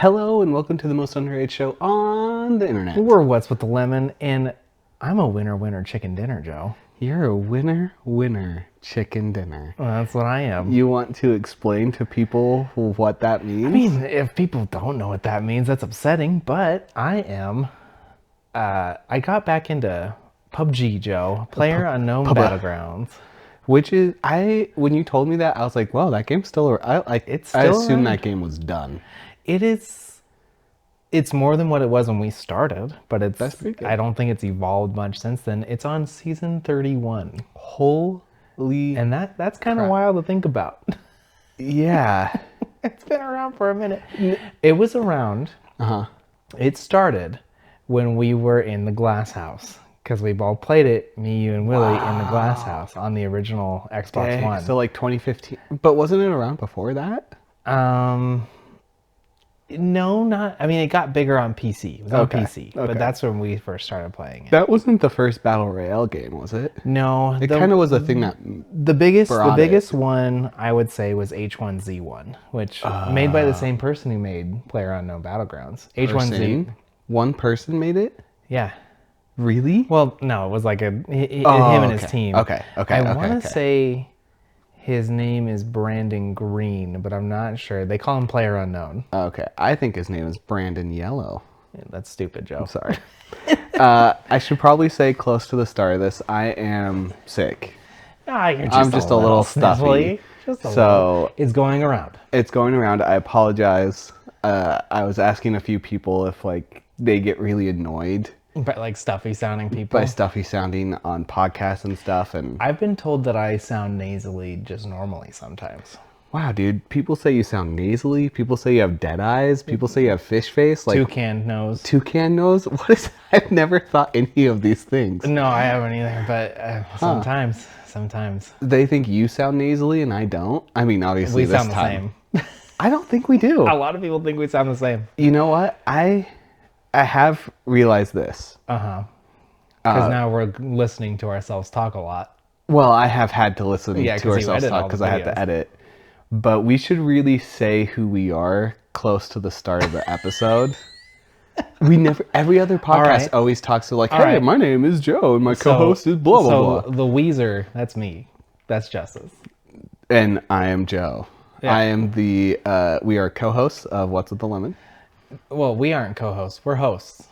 Hello and welcome to the most underrated show on the internet. We're What's with the Lemon, and I'm a winner chicken dinner, Joe. You're a winner chicken dinner. Well, that's what I am. You want to explain to people what that means? I mean, if people don't know what that means, that's upsetting, but I am. I got back into PUBG, Joe. PlayerUnknown Battlegrounds. Which is, when you told me that, I was like, well, that game's still, I assumed that game was done. It's more than what it was when we started, but That's pretty good. I don't think it's evolved much since then. It's on season 31. Holy. And that's kind of wild to think about. Yeah. It's been around for a minute. It was around. It started when we were in the glass house. Because we've all played it, me, you, and Willie, in the glass house on the original Xbox One. So like 2015. But wasn't it around before that? No, not. I mean, it got bigger on PC. It was on PC, but that's when we first started playing it. That wasn't the first Battle Royale game, was it? No, It kind of was a thing that the biggest one I would say was H1Z1, which made by the same person who made PlayerUnknown Battlegrounds. H1Z. One person made it? Yeah. Really? Well, no, it was like him and his team. Okay. I want to say his name is Brandon Green, but I'm not sure. They call him PlayerUnknown. Okay. I think his name is Brandon Yellow. Yeah, that's stupid, Joe. I'm sorry. I should probably say close to the start of this, I am sick. I'm just a little stuffy. So it's going around. It's going around. I apologize. I was asking a few people if like they get really annoyed But like stuffy sounding people. by stuffy sounding on podcasts and stuff. And I've been told that I sound nasally just normally sometimes. wow, dude. People say you sound nasally. People say you have dead eyes. People say you have fish face. Like Toucan nose. Toucan nose? What is? I've never thought any of these things. No, I haven't either, but sometimes. They think you sound nasally and I don't. I mean, obviously We this sound the time. same. I don't think we do. A lot of people think we sound the same. You know what? I have realized this. Because now we're listening to ourselves talk a lot. Well, I have had to listen to 'cause you ourselves edit all talk the because I had to videos. edit. But we should really say who we are close to the start of the episode. We never. Every other podcast right. always talks to like, All hey, right. my name is Joe and my co-host is blah blah So blah. the Weezer, that's me. That's Justice. And I am Joe. Yeah. I am the. We are co-hosts of What's with the Lemon. Well, we aren't co-hosts. We're hosts.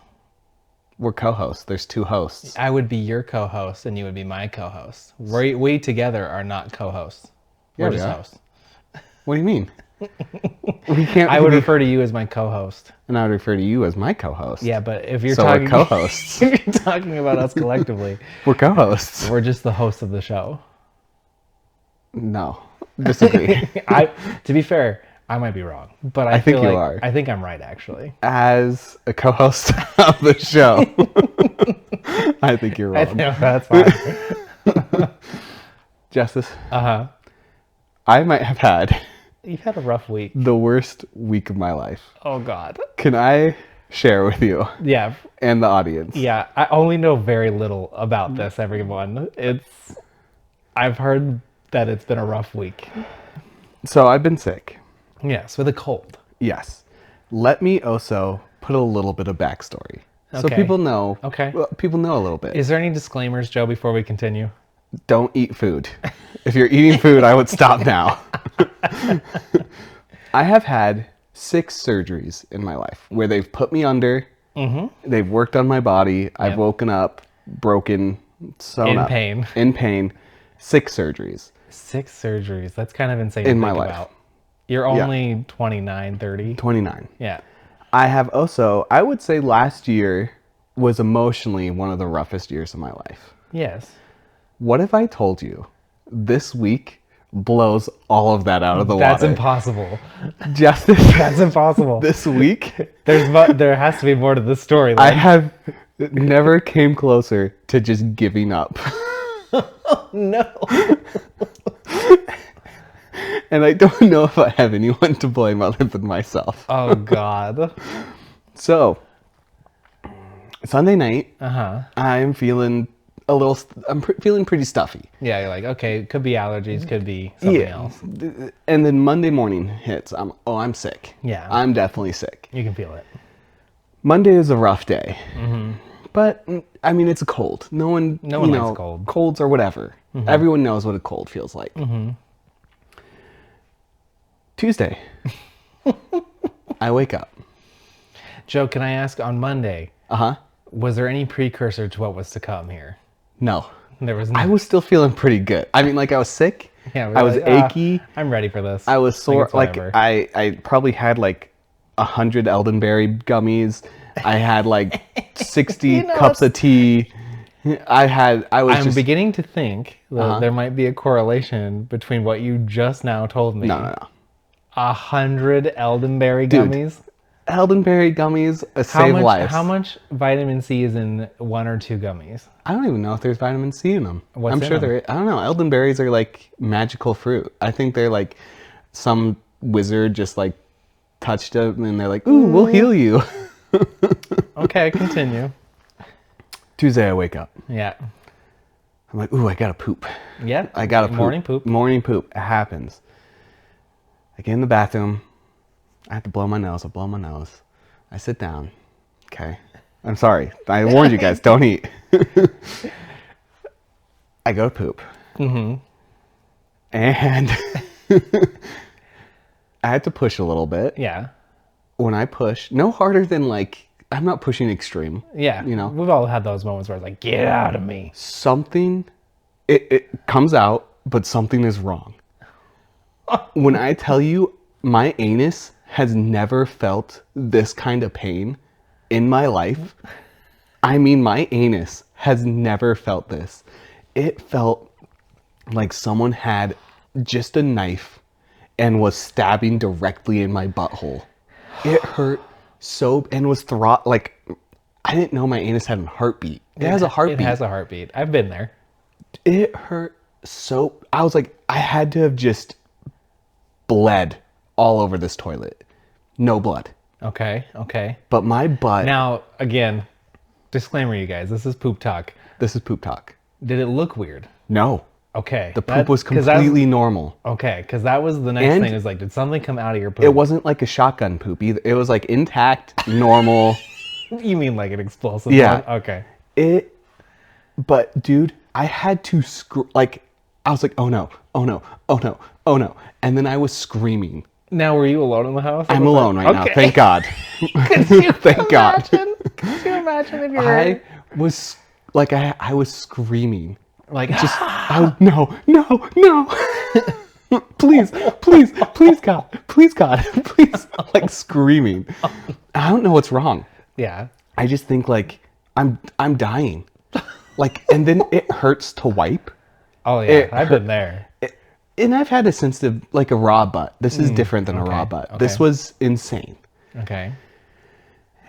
We're co-hosts. There's two hosts. I would be your co-host and you would be my co-host. We together are not co-hosts. We're we just are. hosts. What do you mean? We can't. I would refer to you as my co-host. And I would refer to you as my co-host. Yeah, but if you're So talking we're co-hosts. if you're talking about us collectively, We're co-hosts. we're just the host of the show. No, disagree. To be fair, I might be wrong, but I think feel you like are. I think I'm right actually. As a co-host of the show, I think you're wrong. No, that's fine. Justice, Uh-huh. I might have had You've had a rough week. the worst week of my life. Oh God. Can I share with you Yeah. and the audience? Yeah. I only know very little about this, everyone. I've heard that it's been a rough week. So I've been sick. Yes, with a cold. Yes. Let me also put a little bit of backstory. So Okay. people know. Okay. Well, people know a little bit. Is there any disclaimers, Joe, before we continue? Don't eat food. If you're eating food, I would stop now. I have had 6 surgeries in my life where they've put me under. They've worked on my body. I've woken up, broken, sewn In up. pain. In pain. 6 surgeries. 6 surgeries. That's kind of insane In to my think life. about. You're only 29, 30. 29. Yeah. I have also, I would say last year was emotionally one of the roughest years of my life. Yes. What if I told you this week blows all of that out of the That's water? impossible. Justice. That's impossible. This week, There has to be more to this story. I have never came closer to just giving up. No. And I don't know if I have anyone to blame other than myself. Oh God. So, Sunday night, Uh-huh. I'm feeling feeling pretty stuffy. Yeah, you're like, okay, it could be allergies, could be something else. And then Monday morning hits. I'm sick. Yeah. I'm definitely sick. You can feel it. Monday is a rough day. But I mean, it's a cold. No one likes cold. Colds or whatever. Everyone knows what a cold feels like. Tuesday, I wake up. Joe, can I ask on Monday? Was there any precursor to what was to come here? No. There was no. I was still feeling pretty good. I mean, like I was sick. Yeah, I was achy. I'm ready for this. I was sore. Like I probably had like 100 elderberry gummies. I had like 60 cups of tea. I'm beginning to think that there might be a correlation between what you just now told me. No. 100 elderberry gummies. Elderberry gummies save lives. How much vitamin C is in 1 or 2 gummies? I don't even know if there's vitamin C in them. I'm sure there is. I don't know. Elderberries are like magical fruit. I think they're like some wizard just like touched them and they're like, ooh, we'll heal you. Okay, continue. Tuesday I wake up. Yeah. I'm like, ooh, I gotta poop. Yeah. I gotta poop. Morning poop. Morning poop. It happens. I get in the bathroom. I have to blow my nose. I blow my nose. I sit down. Okay. I'm sorry. I warned you guys. Don't eat. I go to poop. And I had to push a little bit. Yeah. When I push, no harder than like, I'm not pushing extreme. Yeah. You know? We've all had those moments where it's like, get out of me. Something, it comes out, but something is wrong. When I tell you, my anus has never felt this kind of pain in my life. I mean, my anus has never felt this. It felt like someone had just a knife and was stabbing directly in my butthole. It hurt so, and was like, I didn't know my anus had a heartbeat. It has a heartbeat. It has a heartbeat. I've been there. It hurt so, I was like, I had to have just bled all over this toilet. No blood. Okay. But my butt. Now, again, disclaimer, you guys, this is poop talk. This is poop talk. Did it look weird? No. Okay. The poop was completely normal. Okay, because that was the next thing. Is like, did something come out of your poop? It wasn't like a shotgun poop either. It was like intact, normal. You mean like an explosive? Yeah. One? Okay. But dude, I had to I was like, oh no. And then I was screaming. Now, were you alone in the house? I'm alone right now. Thank God. Thank God. Could you imagine if you were? I was like, I was screaming. Like, just, no. please, God, please, like screaming. I don't know what's wrong. Yeah. I just think like, I'm dying. Like, and then it hurts to wipe. Oh yeah, I've been there. And I've had a sensitive, like a raw butt. This is different than a raw butt. Okay. This was insane. Okay.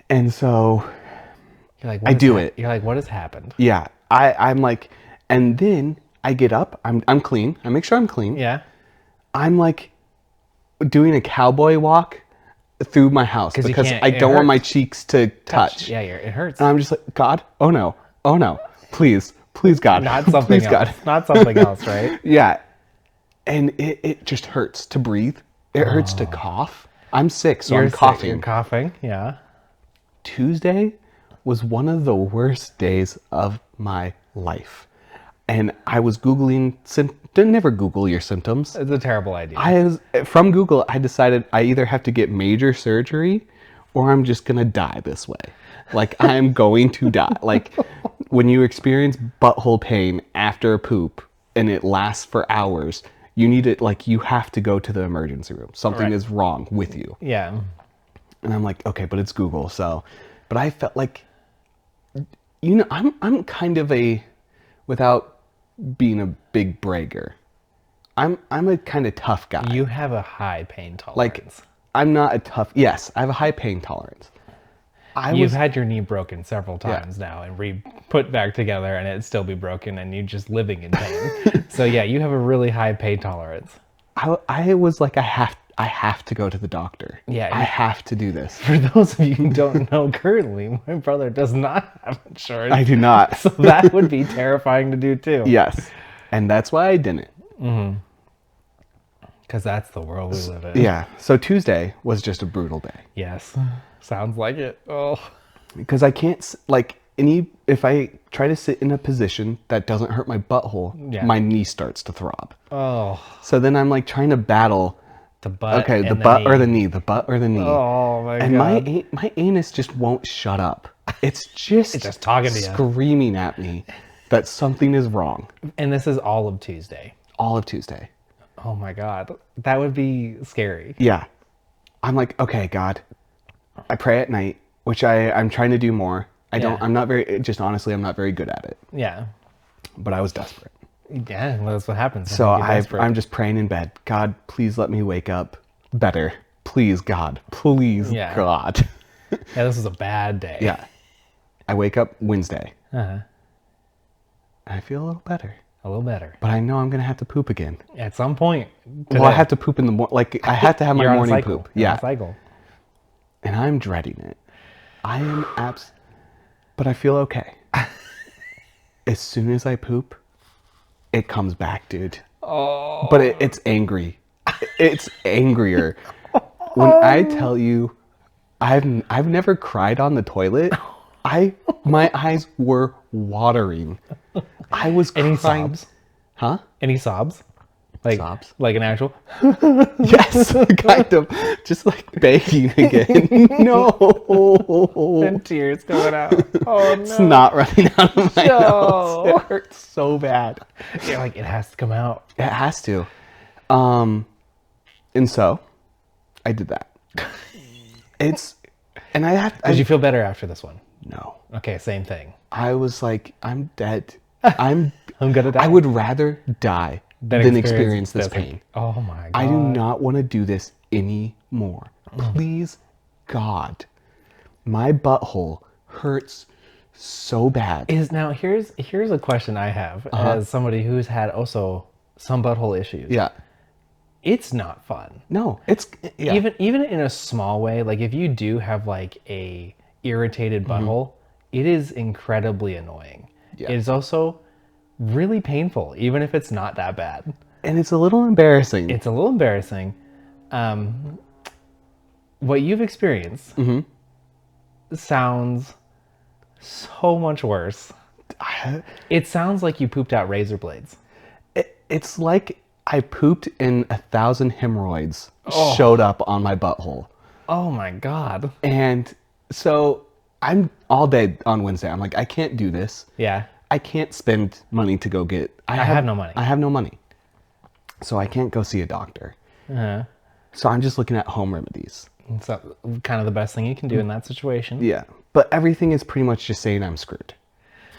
And so you're like, I do it. You're like, what has happened? Yeah. I'm like, and then I get up. I'm clean. I make sure I'm clean. Yeah. I'm like doing a cowboy walk through my house because I don't want my cheeks to touch. Yeah, it hurts. And I'm just like, God, oh no, please, God. Not something else. God. Not something else, right? Yeah. And it just hurts to breathe. It hurts to cough. I'm sick, so I'm coughing. You're coughing, yeah. Tuesday was one of the worst days of my life. And I was Googling, never Google your symptoms. It's a terrible idea. From Google, I decided I either have to get major surgery or I'm just going to die this way. Like, I'm going to die. Like, when you experience butthole pain after a poop and it lasts for hours, you need it, like, you have to go to the emergency room. Something is wrong with you. Yeah. And I'm like, okay, but it's Google, so. But I felt like, you know, I'm kind of without being a big bragger, I'm a kind of tough guy. You have a high pain tolerance. Like, I'm not a tough, yes, I have a high pain tolerance. You've had your knee broken several times now and put back together and it'd still be broken and you're just living in pain. So yeah, you have a really high pain tolerance. I was like, I I have to go to the doctor. Yeah, I have to do this. For those of you who don't know, currently, my brother does not have insurance. I do not. So that would be terrifying to do too. Yes. And that's why I didn't. Because that's the world we live in. Yeah. So Tuesday was just a brutal day. Yes. Sounds like it. Oh. Because I can't, like, if I try to sit in a position that doesn't hurt my butthole, my knee starts to throb. Oh. So then I'm like trying to battle. The butt. Okay, the and butt knee. or the knee, the butt or the knee. Oh my and God. my anus just won't shut up. It's just talking to you. screaming at me that something is wrong. And this is all of Tuesday. All of Tuesday. Oh my God. That would be scary. Yeah. I'm like, okay, God. I pray at night, which I'm trying to do more. I'm not very good at it. Yeah. But I was desperate. Yeah, well, that's what happens. So I'm just praying in bed. God, please let me wake up better. Please, God. Please, God. Yeah, this was a bad day. Yeah. I wake up Wednesday. Uh-huh. And I feel a little better. A little better. But I know I'm going to have to poop again. At some point. Well, I have to poop in the morning. Like, I have to have my morning poop. You're on a cycle. And I'm dreading it. I am but I feel okay. As soon as I poop, it comes back, dude. Oh. But it's angry. It's angrier. When I tell you, I've never cried on the toilet. My eyes were watering. I was crying. Any sobs? Huh? Any sobs? Like Sobs? Like an actual? Yes, kind of. Just like begging again. No. And tears coming out. Oh no. Snot running out of my No. nose. It hurts so bad. Yeah, like it has to come out. It has to. And so I did that. Did you feel better after this one? No. Okay, same thing. I was like, I'm dead. I'm gonna die. I would rather die than experience this pain. Oh my God. I do not want to do this anymore. Please, God. My butthole hurts so bad. Here's a question I have as somebody who's had also some butthole issues. Yeah. It's not fun. No, it's even in a small way. Like if you do have like a irritated butthole, it is incredibly annoying. Yeah. It is also really painful, even if it's not that bad. And it's a little embarrassing. It's a little embarrassing. What you've experienced sounds so much worse. It sounds like you pooped out razor blades. It's like I pooped and 1,000 hemorrhoids showed up on my butthole. Oh my God. And so I'm all day on Wednesday. I'm like, I can't do this. Yeah. I can't spend money to go get... I have no money. I have no money. So I can't go see a doctor. Uh-huh. So I'm just looking at home remedies. So kind of the best thing you can do in that situation. Yeah. But everything is pretty much just saying I'm screwed.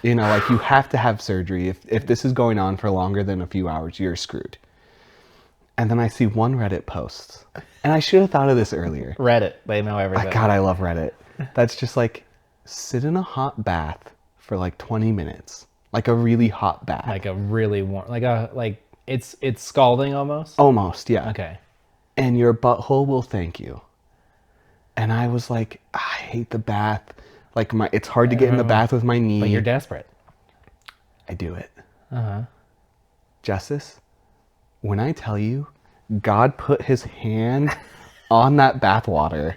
You know, like you have to have surgery. If this is going on for longer than a few hours, you're screwed. And then I see one Reddit post. And I should have thought of this earlier. Reddit. They know everything. God, I love Reddit. That's just like, sit in a hot bath for like 20 minutes. Like a really hot bath. Like a really warm, like it's scalding almost. Almost, yeah. Okay. And your butthole will thank you. And I was like, I hate the bath. Like it's hard to get in the bath with my knee. But you're desperate. I do it. Uh-huh. Justice, when I tell you, God put his hand on that bath water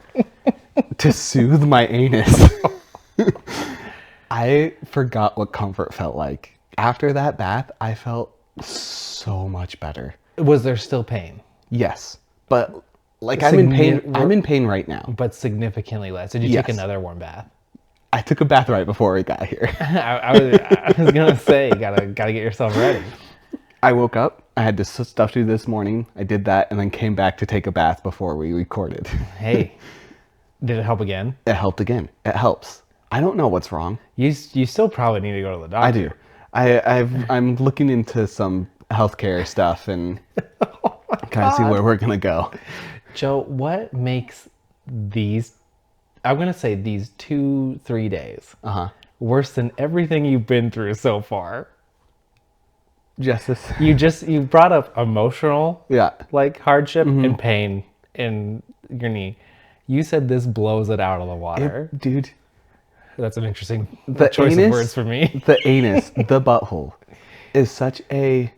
to soothe my anus. I forgot what comfort felt like. After that bath, I felt so much better. Was there still pain? Yes, but like I'm in pain. I'm in pain right now. But significantly less. Did you take another warm bath? I took a bath right before we got here. I was gonna say, gotta get yourself ready. I woke up. I had this stuff to do this morning. I did that and then came back to take a bath before we recorded. Hey, did it help again? It helped again. It helps. I don't know what's wrong. You still probably need to go to the doctor. I do. I'm looking into some healthcare stuff and kind of see where we're gonna go. Joe, what makes these, I'm gonna say these 2-3 days worse than everything you've been through so far? Justice. You brought up emotional Yeah. like hardship and pain in your knee. You said this blows it out of the water. Dude, That's an interesting the choice anus, of words for me. the anus, the butthole, is such a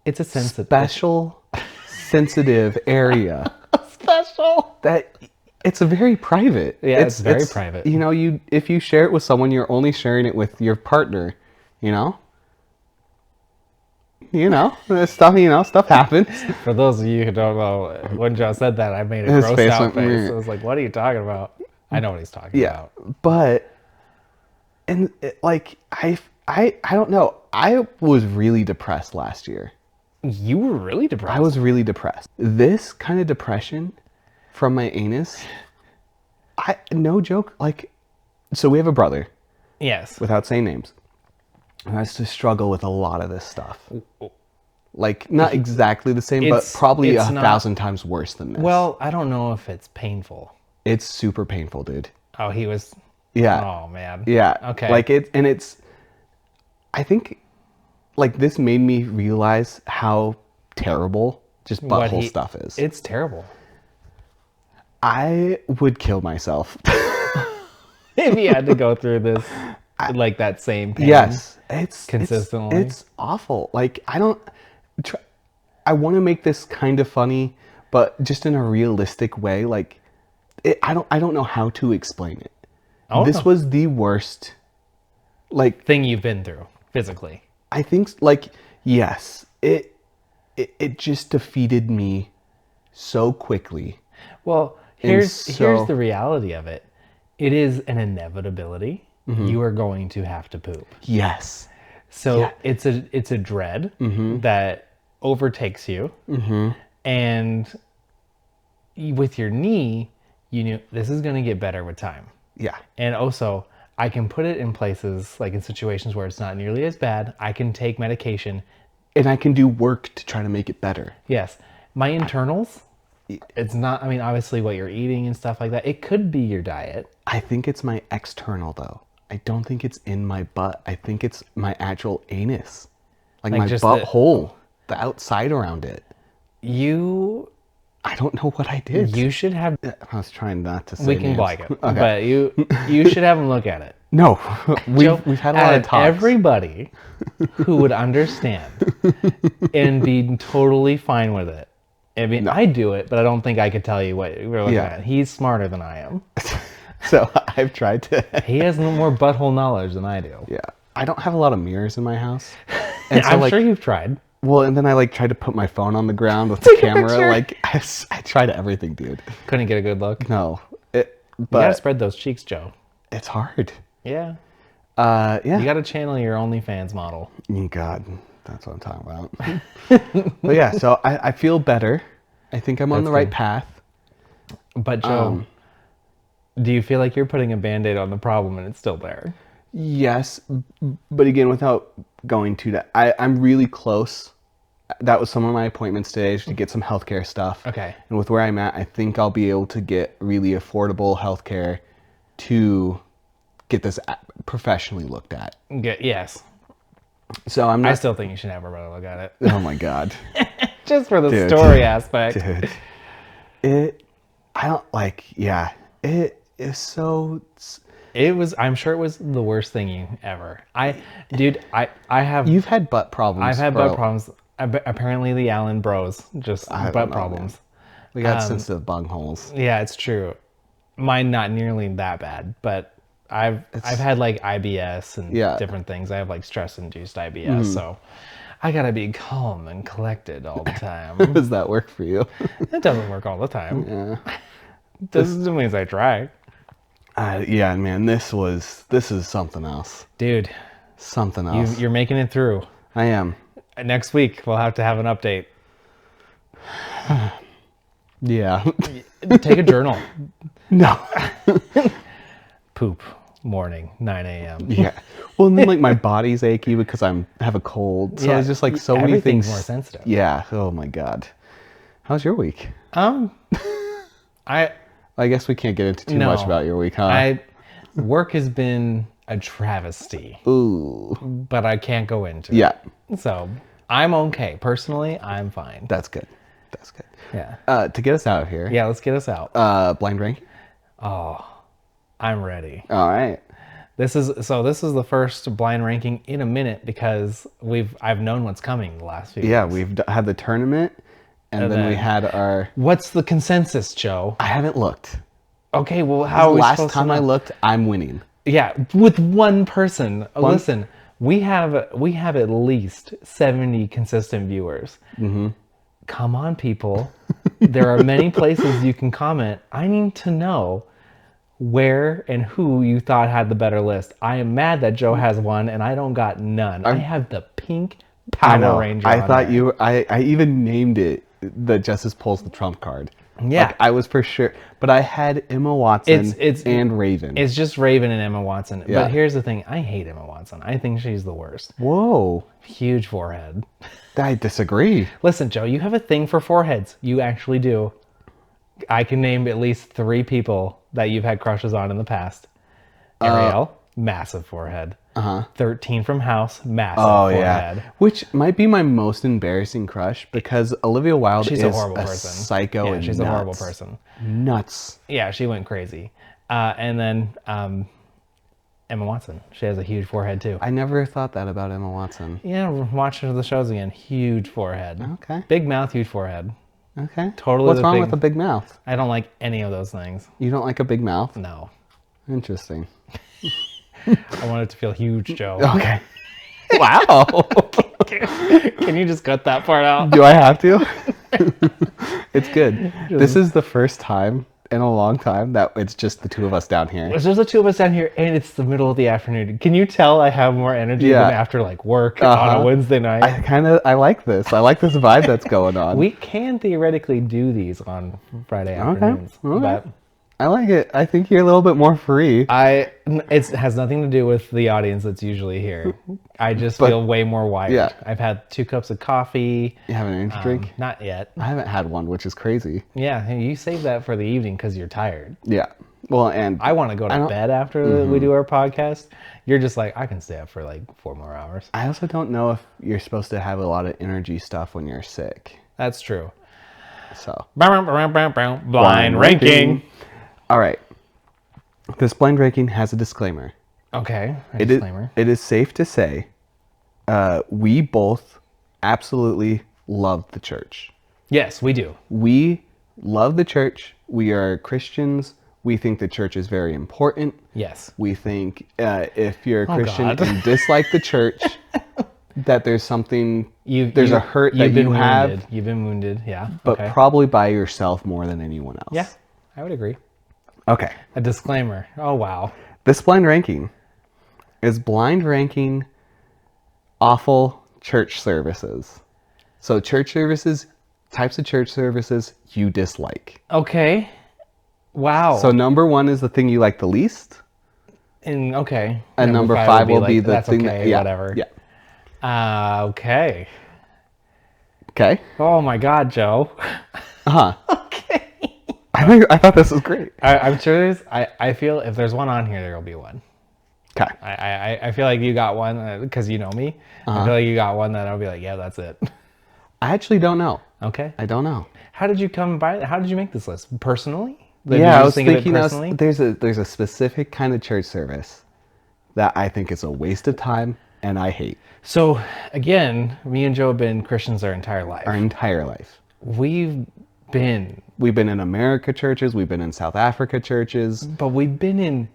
It's a sensitive. special, sensitive area Special. that it's a very private. Yeah, it's very private. You know, if you share it with someone, you're only sharing it with your partner. You know. Stuff happens. For those of you who don't know, when Joe said that, I made a His grossed face out went, face. "Meh." I was like, "What are you talking about?" I know what he's talking Yeah, about. but like I don't know. I was really depressed last year. You were really depressed. I was really depressed. This kind of depression from my anus, no joke. Like, so we have a brother, Yes. without saying names, who has to struggle with a lot of this stuff. Like, not exactly the same, but probably it's 1,000 times worse than this. Well, I don't know if it's painful. It's super painful, dude. Oh, he was. Yeah. Oh man. Yeah. Okay. Like I think like this made me realize how terrible just butthole stuff is. It's terrible. I would kill myself. If you had to go through this, like that same pain. Yes. Consistently. It's awful. Like I want to make this kind of funny, but just in a realistic way. Like I don't know how to explain it. This was the worst, like, thing you've been through physically. I think, like, yes, it just defeated me so quickly. Well, here's the reality of it. It is an inevitability. Mm-hmm. You are going to have to poop. Yes. So Yeah. it's a dread Mm-hmm. that overtakes you, and with your knee, you knew this is going to get better with time. Yeah. And also, I can put it in places, like in situations where it's not nearly as bad. I can take medication. And I can do work to try to make it better. Yes. My internals, it's not, I mean, obviously what you're eating and stuff like that. It could be your diet. I think it's my external, though. I don't think it's in my butt. I think it's my actual anus. Like my just butthole, the outside around it. I don't know what I did. You should have, I was trying not to say we can names. like it, Okay. but you should have them look at it. No, Joe, we've had a lot out of talks. everybody who would understand and be totally fine with it. I mean, I do it, but I don't think I could tell you what we're looking at. He's smarter than I am. So I've tried to. He has more butthole knowledge than I do. Yeah, I don't have a lot of mirrors in my house, and so I'm sure you've tried. Well, and then I like tried to put my phone on the ground with the camera. picture. Like I tried everything, dude. Couldn't get a good look. No, You gotta spread those cheeks, Joe. it's hard. Yeah. Yeah. You gotta channel your OnlyFans model. God, that's what I'm talking about. But yeah, so I feel better. I think I'm on the right path. But Joe, do you feel like you're putting a Band-Aid on the problem and it's still there? Yes, but again, without going to that, I'm really close. That was some of my appointments today, to get some healthcare stuff. Okay. And with where I'm at, I think I'll be able to get really affordable healthcare to get this professionally looked at. Yes. So I'm not. I still think you should have a brother look at it. Oh my God. Just for the Dude. story aspect. Dude. I don't like, yeah. It is so. I'm sure it was the worst thing you ever. I have. You've had butt problems. I've had butt problems. Apparently the Allen bros, just I don't butt know, problems. man. We got sensitive bung holes. Yeah, it's true. Mine not nearly that bad, but I've had like IBS and different things. I have like stress-induced IBS, so I gotta be calm and collected all the time. Does that work for you? It doesn't work all the time. Yeah. This means I try. Yeah, man, this is something else. Dude, Something else. you're making it through. I am. Next week we'll have to have an update. Yeah. Take a journal. No. Poop. Morning, 9 a.m. Yeah. Well, and then like my body's achy because have a cold. So it's just like so many everything's things. more sensitive. Yeah. Oh my God. How's your week? I guess we can't get into too much about your week, huh? Work has been a travesty. Ooh. But I can't go into Yeah. it. So I'm okay. Personally, I'm fine. That's good. That's good. Yeah. To get us out of here. Yeah, let's get us out. Blind ranking. Oh, I'm ready. All right. This is the first blind ranking in a minute because I've known what's coming the last few Yeah, weeks. we've had the tournament, and then we had our. What's the consensus, Joe? I haven't looked. Okay, well, how are we Last supposed time to I know? looked, I'm winning. Yeah, with one person. Listen, we have at least 70 consistent viewers. Mm-hmm. Come on, people. There are many places you can comment. I need to know where and who you thought had the better list. I am mad that Joe has one and I don't got none. I have the pink Power Ranger. I on thought there. I even named it the Justice pulls the trump card. Yeah. Like, I was for sure, but I had Emma Watson and Raven. It's just Raven and Emma Watson. Yeah. But here's the thing. I hate Emma Watson. I think she's the worst. Whoa, Huge forehead. I disagree. Listen, Joe, you have a thing for foreheads. You actually do. I can name at least 3 people that you've had crushes on in the past. Ariel, massive forehead. 13 from House, massive forehead. Yeah, which might be my most embarrassing crush because Olivia Wilde She's is a horrible person. psycho Yeah, and she's nuts. a horrible person. Nuts. Yeah, she went crazy. And then Emma Watson. She has a huge forehead too. I never thought that about Emma Watson. Yeah, watch the shows again. Huge forehead. Okay. Big mouth, huge forehead. Okay. Totally. What's wrong with a big mouth? I don't like any of those things. You don't like a big mouth? No. Interesting. I want it to feel huge, Joe. Okay. Wow. Can you just cut that part out? Do I have to? It's good. This is the first time in a long time that it's just the two of us down here. There's the 2 of us down here, and it's the middle of the afternoon. Can you tell I have more energy Yeah. than after like work on a Wednesday night? I like this. I like this vibe that's going on. We can theoretically do these on Friday afternoons, Okay. but I like it. I think you're a little bit more free. it has nothing to do with the audience that's usually here. I just feel way more wired. Yeah. I've had 2 cups of coffee. You have an energy drink? Not yet. I haven't had one, which is crazy. Yeah, you save that for the evening because you're tired. Yeah. Well, and I want to go to bed after we do our podcast. You're just like, I can stay up for like 4 more hours. I also don't know if you're supposed to have a lot of energy stuff when you're sick. That's true. So. Blind ranking. All right. This blind ranking has a disclaimer. Okay. Disclaimer. It is safe to say we both absolutely love the church. Yes, we do. We love the church. We are Christians. We think the church is very important. Yes. We think if you're a Christian God. and dislike the church, that there's something, there's a hurt that you've been you wounded. have, You've been wounded, yeah. but okay. probably by yourself more than anyone else. Yeah, I would agree. Okay. A disclaimer. Oh, wow. This blind ranking is blind ranking awful church services. So church services, types of church services you dislike. Okay. Wow. So number 1 is the thing you like the least. And okay. And number 5 will be the that's thing okay, that, yeah, whatever. Yeah. Okay. Okay. Oh my God, Joe. Uh-huh. Okay. I thought this was great. I'm sure I feel if there's one on here, there'll be one. Okay. I feel like you got one because you know me. I feel like you got one that I'll be like, yeah, that's it. I actually don't know. Okay. I don't know. How did you come by? How did you make this list? Personally? Did Yeah, you I was think of it thinking personally? there's a specific kind of church service that I think is a waste of time and I hate. So again, me and Joe have been Christians our entire life. Our entire life. We've been in America churches, we've been in South Africa churches. But we've been in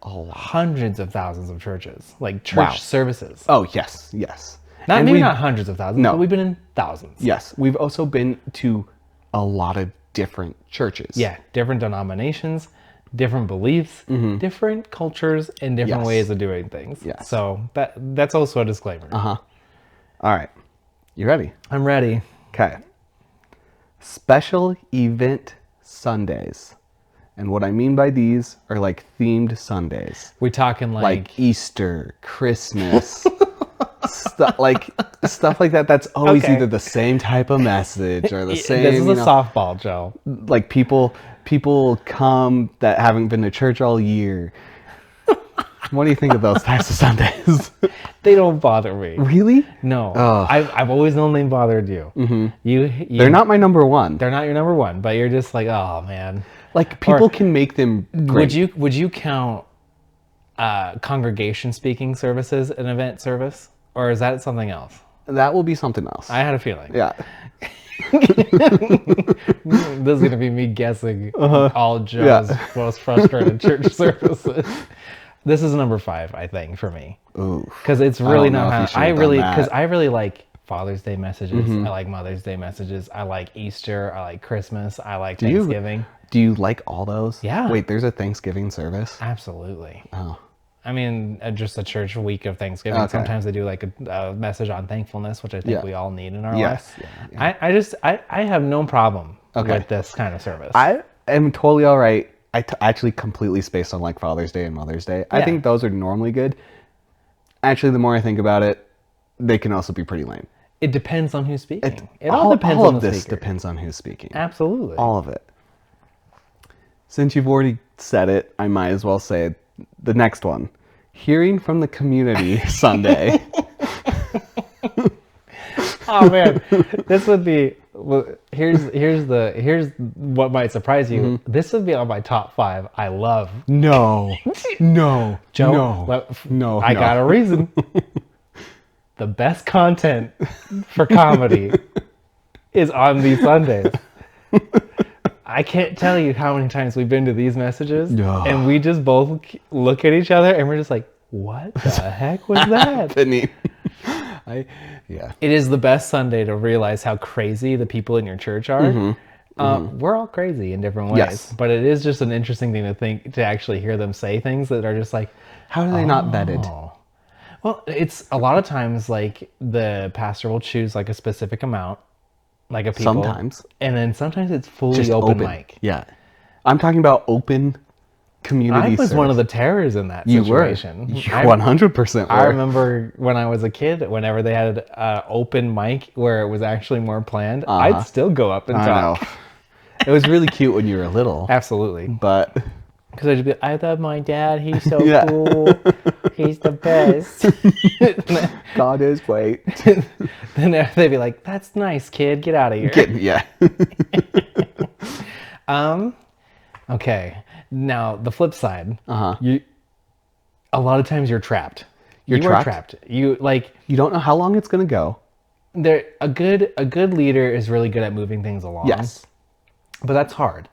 hundreds of thousands of churches, like church services. Oh, yes, yes. Maybe not hundreds of thousands, No. but we've been in thousands. Yes, we've also been to a lot of different churches. Yeah, different denominations, different beliefs, different cultures, and different Yes. ways of doing things. Yes. So that's also a disclaimer. Uh-huh. All right. You ready? I'm ready. Okay. Special event Sundays. And what I mean by these are like themed Sundays. We talking Like Easter, Christmas, stuff like that. That's always Okay. either the same type of message or the same. This is you a know, softball, Joe. like people come that haven't been to church all year. What do you think of those types of Sundays? They don't bother me. Really? No. Ugh. I've always known they bothered you. Mm-hmm. You. They're not my number one. They're not your number one, but you're just like, oh man. Like, people can make them great. Would you count congregation speaking services an event service, or is that something else? That will be something else. I had a feeling. Yeah. This is gonna be me guessing all Joe's most frustrated church services. This is number 5, I think, for me. Ooh. Because it's really I don't know not if you how should've done that. because I really like Father's Day messages. I like Mother's Day messages. I like Easter. I like Christmas. I like Thanksgiving. Do you like all those? Yeah. Wait, there's a Thanksgiving service? Absolutely. Oh. I mean, just a church week of Thanksgiving. Okay. Sometimes they do like a message on thankfulness, which I think we all need in our Yes. life. Yeah. I have no problem Okay. with this kind of service. I am totally all right. Actually completely spaced on like Father's Day and Mother's Day. I Yeah. think those are normally good. Actually, the more I think about it, they can also be pretty lame. It depends on who's speaking. It all depends all on of the this speaker. depends on who's speaking. Absolutely. All of it. Since you've already said it, I might as well say the next one. Hearing from the community Sunday. Oh man, this would be. Well, here's what might surprise you. This would be on my top 5. I love. No. No. Joe, No. I got a reason. The best content for comedy is on these Sundays. I can't tell you how many times we've been to these messages, and we just both look at each other and we're just like, "What the heck was that?" Yeah. It is the best Sunday to realize how crazy the people in your church are. We're all crazy in different ways, Yes. but it is just an interesting thing to actually hear them say things that are just like, How are they not vetted? well, it's a lot of times like the pastor will choose like a specific amount, like a people. Sometimes. And then sometimes it's fully Just open mic. Yeah. I'm talking about open community I was service. one of the terrors in that situation. You 100% were. I remember when I was a kid, whenever they had open mic where it was actually more planned, I'd still go up and I talk. know. It was really cute when you were little. Absolutely. But Because I'd be, I love my dad. He's so Yeah. cool. He's the best. God is great. Then they'd be like, "That's nice, kid. Get out of here." Yeah. Okay. Now the flip side. Uh-huh. A lot of times you're trapped. You are trapped? trapped. You like You don't know how long it's going to go. a good leader is really good at moving things along. Yes. But that's hard.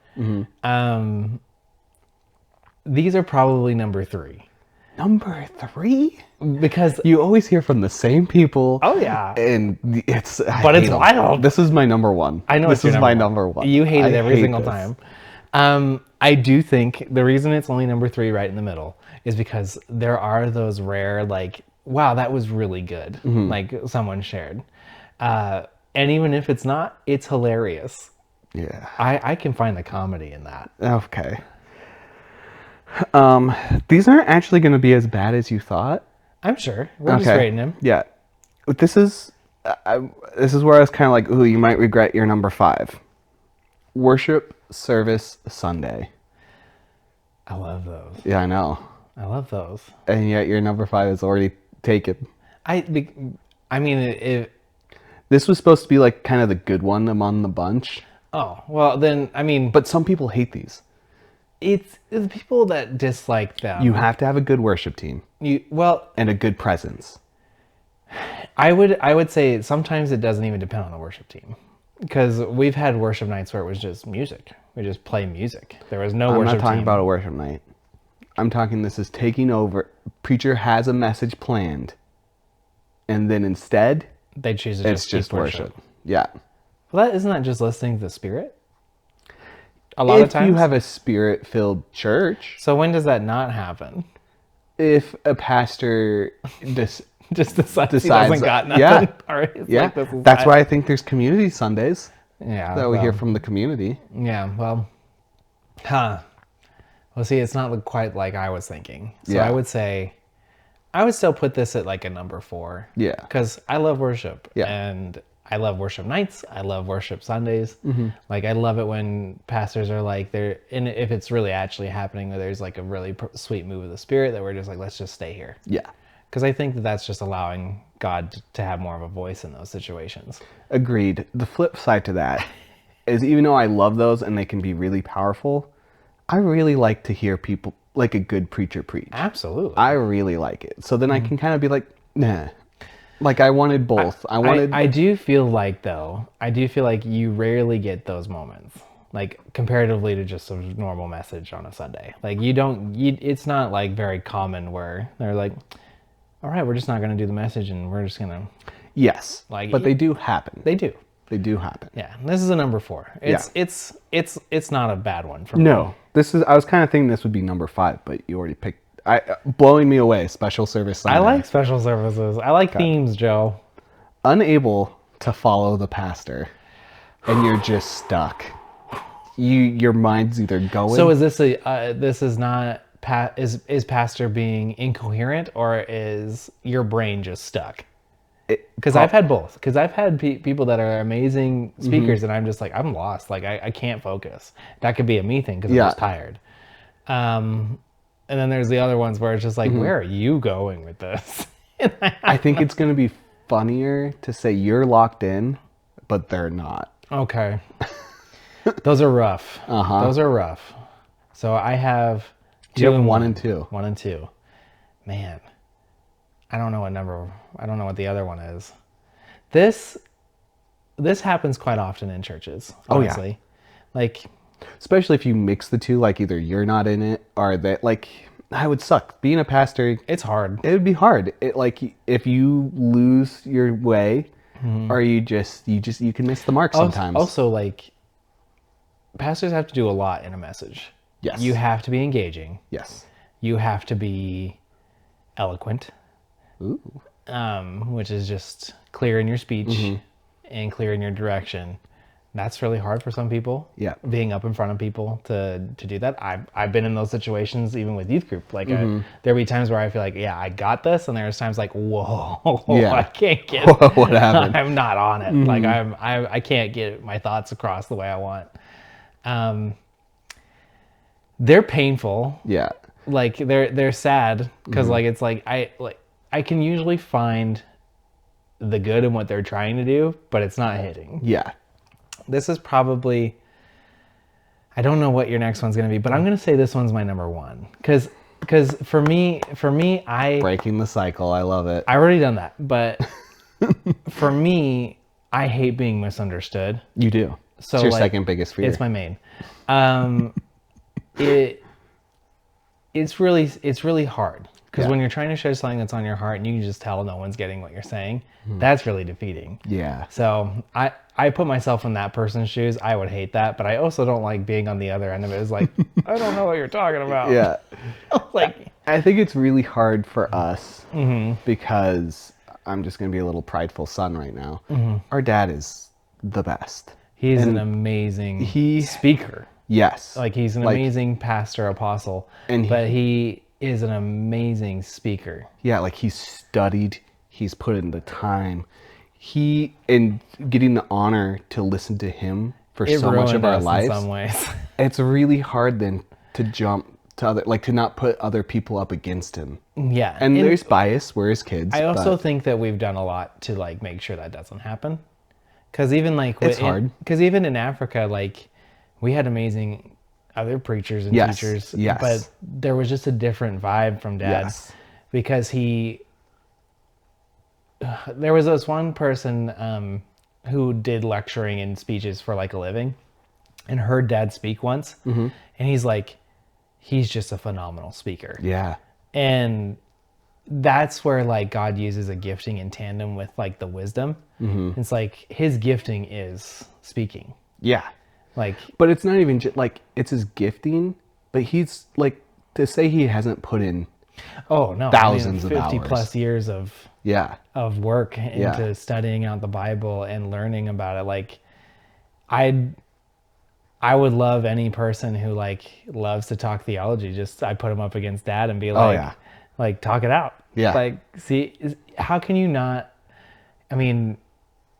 These are probably number 3. Number 3? Because You always hear from the same people. oh yeah. And it's But it's wild. This is my number 1. I know this it's your is my number 1. You hate it I every hate single this. time. I do think the reason it's only number 3 right in the middle is because there are those rare, like, wow, that was really good. Like someone shared. And even if it's not, it's hilarious. Yeah. I can find the comedy in that. Okay. These aren't actually going to be as bad as you thought. I'm sure. We're just rating him. Yeah. This is where I was kind of like, ooh, you might regret your number 5. Worship Service Sunday. I love those. Yeah, I know. I love those. And yet your number 5 is already taken. I mean, This was supposed to be like kind of the good one among the bunch. oh, well then, I mean, But some people hate these. it's the people that dislike them. You have to have a good worship team Well, and a good presence. I would say sometimes it doesn't even depend on the worship team. Because we've had worship nights where it was just music. We just play music. There was no I'm worship not talking team. about a worship night. I'm talking this is taking over. Preacher has a message planned. And then instead, They choose to it's just keep worship. Yeah. Well, isn't that just listening to the Spirit? A lot of If times. you have a spirit-filled church, So when does that not happen? if a pastor Just decides he Decides doesn't got that- nothing. yeah. Or it's yeah, like, this is that's bad. why I think there's community Sundays Yeah. that we well, hear from the community. Yeah. Well. Well, see, it's not quite like I was thinking. So Yeah. I would say, I would still put this at like a number 4. Yeah. Because I love worship. Yeah. And I love worship nights. I love worship Sundays. Like I love it when pastors are like they're, and if it's really actually happening, where there's like a really sweet move of the Spirit that we're just like, let's just stay here. Yeah. Because I think that that's just allowing God to have more of a voice in those situations. Agreed. The flip side to that is even though I love those and they can be really powerful, I really like to hear people, like a good preacher preach. Absolutely. I really like it. So then I can kind of be like, nah. Like I wanted both. I do feel like you rarely get those moments. Like comparatively to just a normal message on a Sunday. Like it's not like very common where they're like, all right, we're just not going to do the message and we're just going to. Yes. Like, but they do happen. They do. They do happen. Yeah. This is a number 4. It's not a bad one for me. No. I was kind of thinking this would be number 5, but you already picked. Blowing me away. Special service Sunday. I like special services. I like themes, Joe. Unable to follow the pastor, and you're just stuck. Your mind's either going. So is this is pastor being incoherent, or is your brain just stuck? Because I've had both. Because I've had people that are amazing speakers, and I'm just like, I'm lost. Like I can't focus. That could be a me thing because I'm just tired. And then there's the other ones where it's just like, where are you going with this? I think it's going to be funnier to say you're locked in, but they're not. Okay. Those are rough. Those are rough. So I have 2 and 1 and 2. 1 and 2. Man, I don't know what the other one is. This happens quite often in churches, honestly. Oh, yeah. Like, especially if you mix the two, like either you're not in it or that, like, that would suck. Being a pastor, it's hard. It would be hard. Like if you lose your way, or you can miss the mark sometimes. Also, like, pastors have to do a lot in a message. Yes. You have to be engaging. Yes. You have to be eloquent. Ooh. Which is just clear in your speech and clear in your direction. That's really hard for some people. Yeah. Being up in front of people to do that. I've been in those situations even with youth group. Like there'll be times where I feel like, yeah, I got this, and there's times like, whoa, I can't get what happened? I'm not on it. Like I can't get my thoughts across the way I want. They're painful. Yeah. Like they're sad because like it's like I can usually find the good in what they're trying to do, but it's not hitting. Yeah. This is probably, I don't know what your next one's going to be, but I'm going to say this one's my number 1. Because for me, breaking the cycle. I love it. I already done that. But for me, I hate being misunderstood. You do. So it's your second biggest fear. It's my main. It's really hard. Because when you're trying to share something that's on your heart and you can just tell no one's getting what you're saying, that's really defeating. Yeah. So I put myself in that person's shoes. I would hate that, but I also don't like being on the other end of it. It's like, I don't know what you're talking about. Yeah. Like, I think it's really hard for us because I'm just going to be a little prideful son right now. Our dad is the best. He's an amazing speaker. Yes. Like he's an amazing pastor, apostle, but he is an amazing speaker. Yeah, like he's studied, he's put in the time. And getting the honor to listen to him for so much of our lives. In some ways. It's really hard then to jump to to not put other people up against him. Yeah. And there's bias, we're his kids. I also think that we've done a lot to like make sure that doesn't happen. Because even like it's hard. Because even in Africa, like we had amazing other preachers and teachers, but there was just a different vibe from Dad because there was this one person who did lecturing and speeches for like a living and heard Dad speak once, and he's just a phenomenal speaker. Yeah. And that's where like God uses a gifting in tandem with like the wisdom. It's like his gifting is speaking. Yeah. Like, but it's not even just like it's his gifting, but he's like to say he hasn't put in thousands of 50 plus years of work into studying out the Bible and learning about it. Like I would love any person who like loves to talk theology. Just I put him up against Dad and be like, like talk it out. Yeah. Like, see, how can you not? I mean,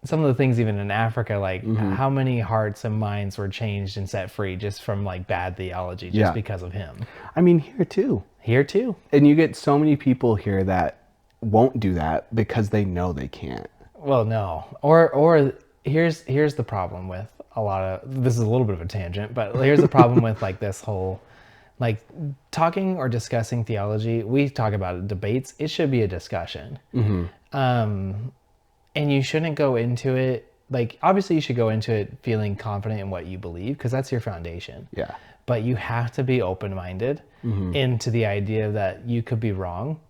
some of the things even in Africa, like how many hearts and minds were changed and set free just from like bad theology just because of him. I mean, here too. Here too. And you get so many people here that won't do that because they know they can't. Well, no. Or here's the problem with a lot of, this is a little bit of a tangent, but here's the problem with like this whole, like talking or discussing theology. We talk about it, debates. It should be a discussion. And you shouldn't go into it, like obviously you should go into it feeling confident in what you believe because that's your foundation. Yeah. But you have to be open-minded into the idea that you could be wrong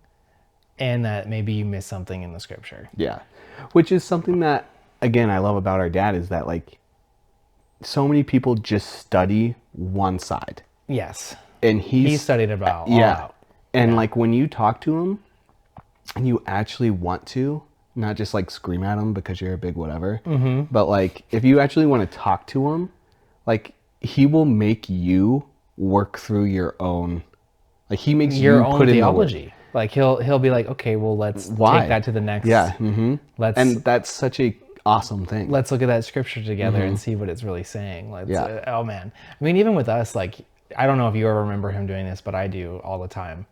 and that maybe you missed something in the scripture. Yeah. Which is something that, again, I love about our dad is that like so many people just study one side. Yes. And he studied about all out. And like when you talk to him and you actually want to, not just like scream at him because you're a big whatever, but like if you actually want to talk to him, like he will make you work through your own, like he makes your you own put theology. in the work. Like he'll be like, okay, well let's take that to the next. Yeah. And that's such a awesome thing. Let's look at that scripture together and see what it's really saying. Oh man. I mean, even with us, like, I don't know if you ever remember him doing this, but I do all the time.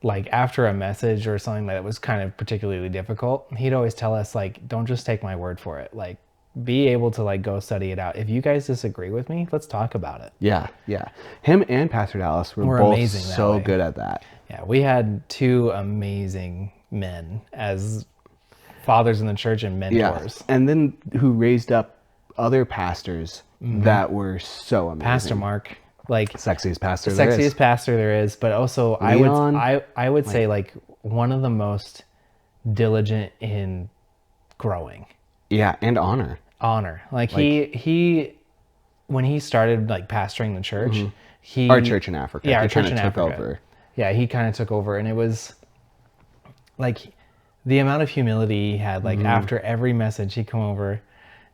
Like after a message or something that was kind of particularly difficult, he'd always tell us like, don't just take my word for it. Like be able to like go study it out. If you guys disagree with me, let's talk about it. Yeah. Yeah. Him and Pastor Dallas were both amazing so good at that. Yeah. We had two amazing men as fathers in the church and mentors. Yeah. And then who raised up other pastors that were so amazing. Pastor Mark. Like sexiest pastor there is, but also Leon, I would say like one of the most diligent in growing. Yeah, and honor. Like he when he started like pastoring the church, our church in Africa. Yeah, our church in Africa. Over. Yeah, he kind of took over, and it was like the amount of humility he had. Like after every message, he'd come over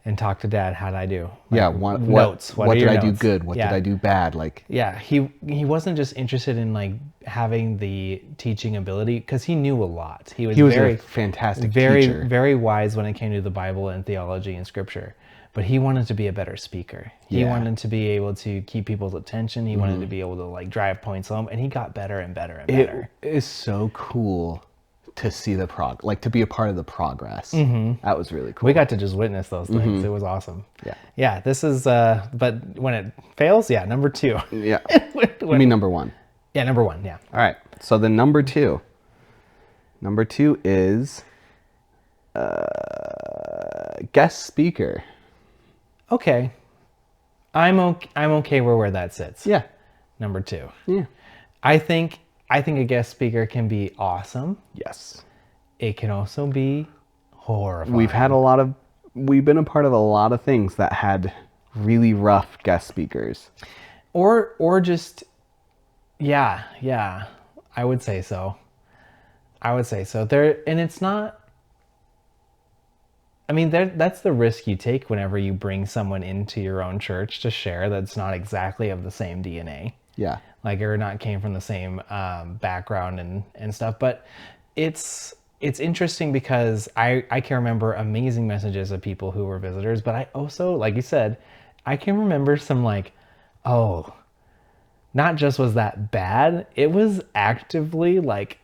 and talk to Dad. How'd I do? Like, notes. What did I notes? do good? What did I do bad? Like, yeah, he wasn't just interested in like having the teaching ability because he knew a lot. He was very a fantastic very teacher. Very wise when it came to the Bible and theology and scripture. But he wanted to be a better speaker. He wanted to be able to keep people's attention. He wanted to be able to like drive points home, and he got better and better and better. It is so cool to see the to be a part of the progress. That was really cool. We got to just witness those things. It was awesome. Yeah. This is but when it fails, number 2. Yeah. You mean number 1? Yeah, number 1. Yeah. All right. So the number 2 is guest speaker. Okay. I'm okay where that sits. Yeah. Number 2. Yeah. I think a guest speaker can be awesome. Yes. It can also be horrifying. We've been a part of a lot of things that had really rough guest speakers. Or just, yeah. I would say so. And it's not, I mean, that's the risk you take whenever you bring someone into your own church to share that's not exactly of the same DNA. Yeah. Like, or not came from the same background and stuff. But it's interesting because I can remember amazing messages of people who were visitors. But I also, like you said, I can remember some like, oh, not just was that bad, it was actively like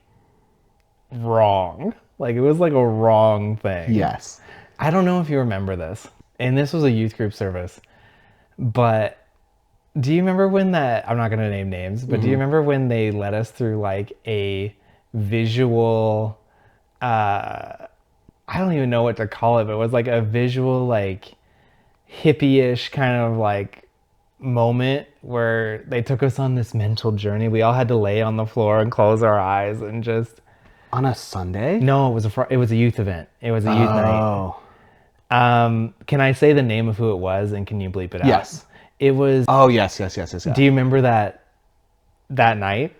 wrong. Like it was like a wrong thing. Yes. I don't know if you remember this. And this was a youth group service. But do you remember when I'm not going to name names, but do you remember when they led us through like a visual, I don't even know what to call it, but it was like a visual, like hippie-ish kind of like moment where they took us on this mental journey. We all had to lay on the floor and close our eyes and just. On a Sunday? No, it was a youth event. It was a youth night. Can I say the name of who it was and can you bleep it out? Yes. It was. Oh, yes. Do you remember that night?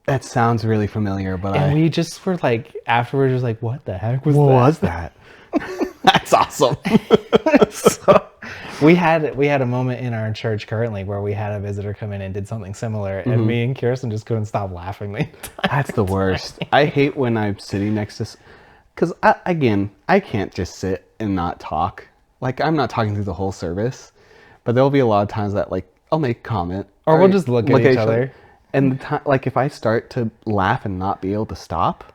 That sounds really familiar, but and we just were like, afterwards, just like, what the heck was what that? What was that? That's awesome. So we had a moment in our church currently where we had a visitor come in and did something similar, and me and Kirsten just couldn't stop laughing. That's the worst. I hate when I'm sitting next to. Because again, I can't just sit and not talk. Like, I'm not talking through the whole service, but there'll be a lot of times that, like, I'll make a comment. Or we'll just look at each other. And the time, like, if I start to laugh and not be able to stop,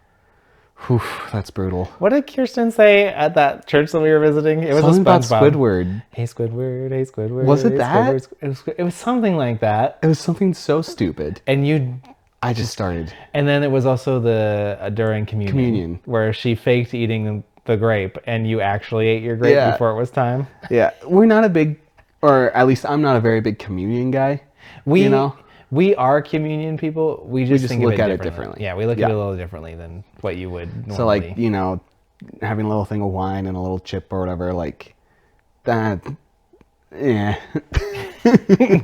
whew, that's brutal. What did Kirsten say at that church that we were visiting? It was Something a about SpongeBob. Squidward. Hey Squidward, hey Squidward. Was it hey, that? Squidward. It was something like that. It was something so stupid. And I just started. And then it was also the during communion, where she faked eating the grape, and you actually ate your grape before it was time. Yeah, we're not a big, or at least I'm not a very big communion guy. We are communion people. We just think look of at it differently. Yeah, we look at it a little differently than what you would normally. So, like, you know, having a little thing of wine and a little chip or whatever, like that. Yeah.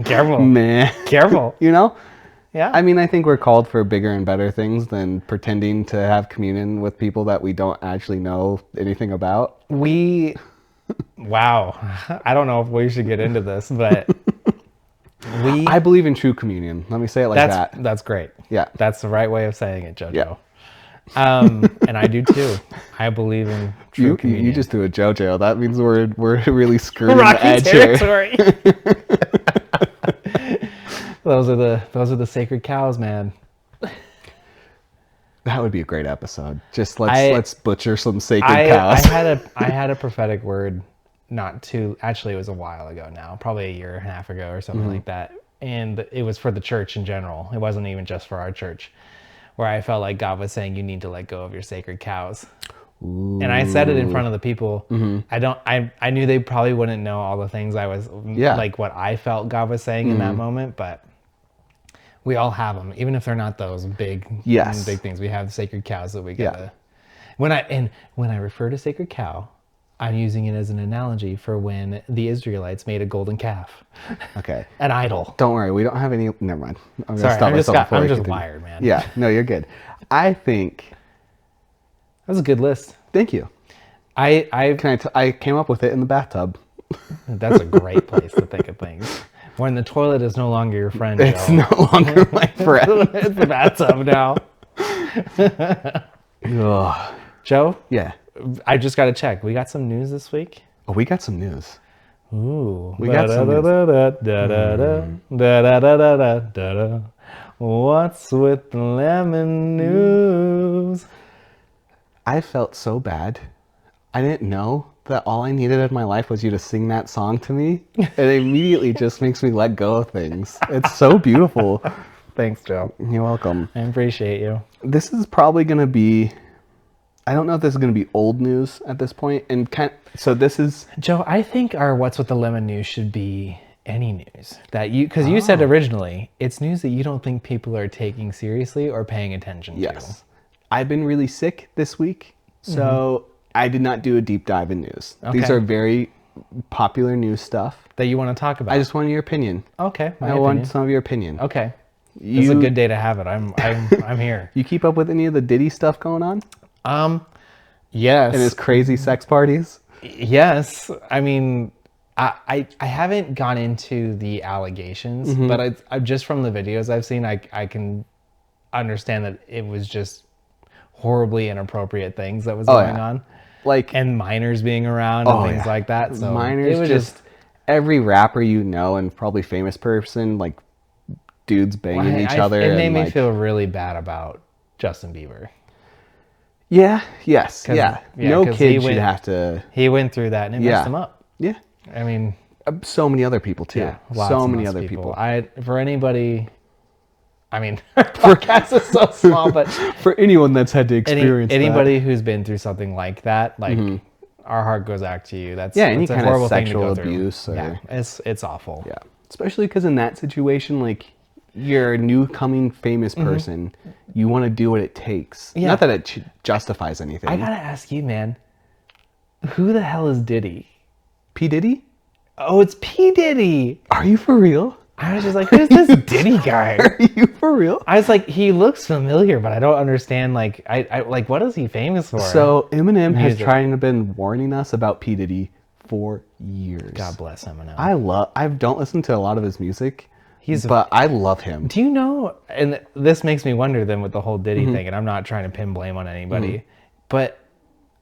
Careful. Meh. Careful. You know. Yeah. I mean, I think we're called for bigger and better things than pretending to have communion with people that we don't actually know anything about. Wow. I don't know if we should get into this, but I believe in true communion. Let me say it like that. That's great. Yeah. That's the right way of saying it, JoJo. Yeah. And I do too. I believe in true communion. You just threw a JoJo. That means we're really screwed in the Rocky edge territory. here. Those are the sacred cows, man. That would be a great episode. Just let's butcher some sacred cows. I had a prophetic word actually it was a while ago now, probably a year and a half ago or something like that. And it was for the church in general. It wasn't even just for our church, where I felt like God was saying, you need to let go of your sacred cows. Ooh. And I said it in front of the people. I knew they probably wouldn't know all the things I was like what I felt God was saying in that moment, but we all have them, even if they're not those big things. We have sacred cows that we gotta. When I refer to sacred cow, I'm using it as an analogy for when the Israelites made a golden calf. Okay. An idol. Don't worry, we don't have any. Never mind. I'm just wired, man. Yeah, no, you're good. I think that was a good list. Thank you. I came up with it in the bathtub. That's a great place to think of things. When the toilet is no longer your friend, it's no longer my friend. It's the bathtub now. Joe? Yeah. I just got to check. We got some news this week? Oh, we got some news. Ooh. We got some news. What's with the lemon news? I felt so bad. I didn't know that all I needed in my life was you to sing that song to me. It immediately just makes me let go of things. It's so beautiful. Thanks, Joe. You're welcome. I appreciate you. This is probably going to be, I don't know if this is going to be old news at this point. So this is... Joe, I think our What's with the Lemon news should be any news. Because you said originally, it's news that you don't think people are taking seriously or paying attention to. Yes. I've been really sick this week, so I did not do a deep dive in news. Okay. These are very popular news stuff. That you want to talk about? I just want your opinion. Okay, I want some of your opinion. Okay. It's a good day to have it. I'm here. You keep up with any of the Diddy stuff going on? Yes. And his crazy sex parties? Yes. I mean, I haven't gone into the allegations, but I just from the videos I've seen, I can understand that it was just horribly inappropriate things that was going on. And minors being around and things like that. So minors, it was just every rapper you know and probably famous person, like dudes banging each other. It made me feel really bad about Justin Bieber. Yeah, yes, yeah. No kid should have to... He went through that and it messed him up. Yeah. I mean... So many other people too. Yeah, so many other people. For anybody... I mean, podcast is so small, but... For anyone that's had to experience anybody who's been through something like that, like, our heart goes out to you. That's any that's kind of sexual abuse. It's awful. Yeah, especially because in that situation, like, you're a new coming famous person, you want to do what it takes. Yeah. Not that it justifies anything. I gotta ask you, man, who the hell is Diddy? P. Diddy? Oh, it's P. Diddy. Are you for real? I was just like, who's this Diddy guy? Are you for real? I was like, he looks familiar, but I don't understand. Like, I like, what is he famous for? So Eminem has been warning us about P. Diddy for years. God bless Eminem. I don't listen to a lot of his music. But I love him. Do you know, and this makes me wonder then with the whole Diddy thing, and I'm not trying to pin blame on anybody, but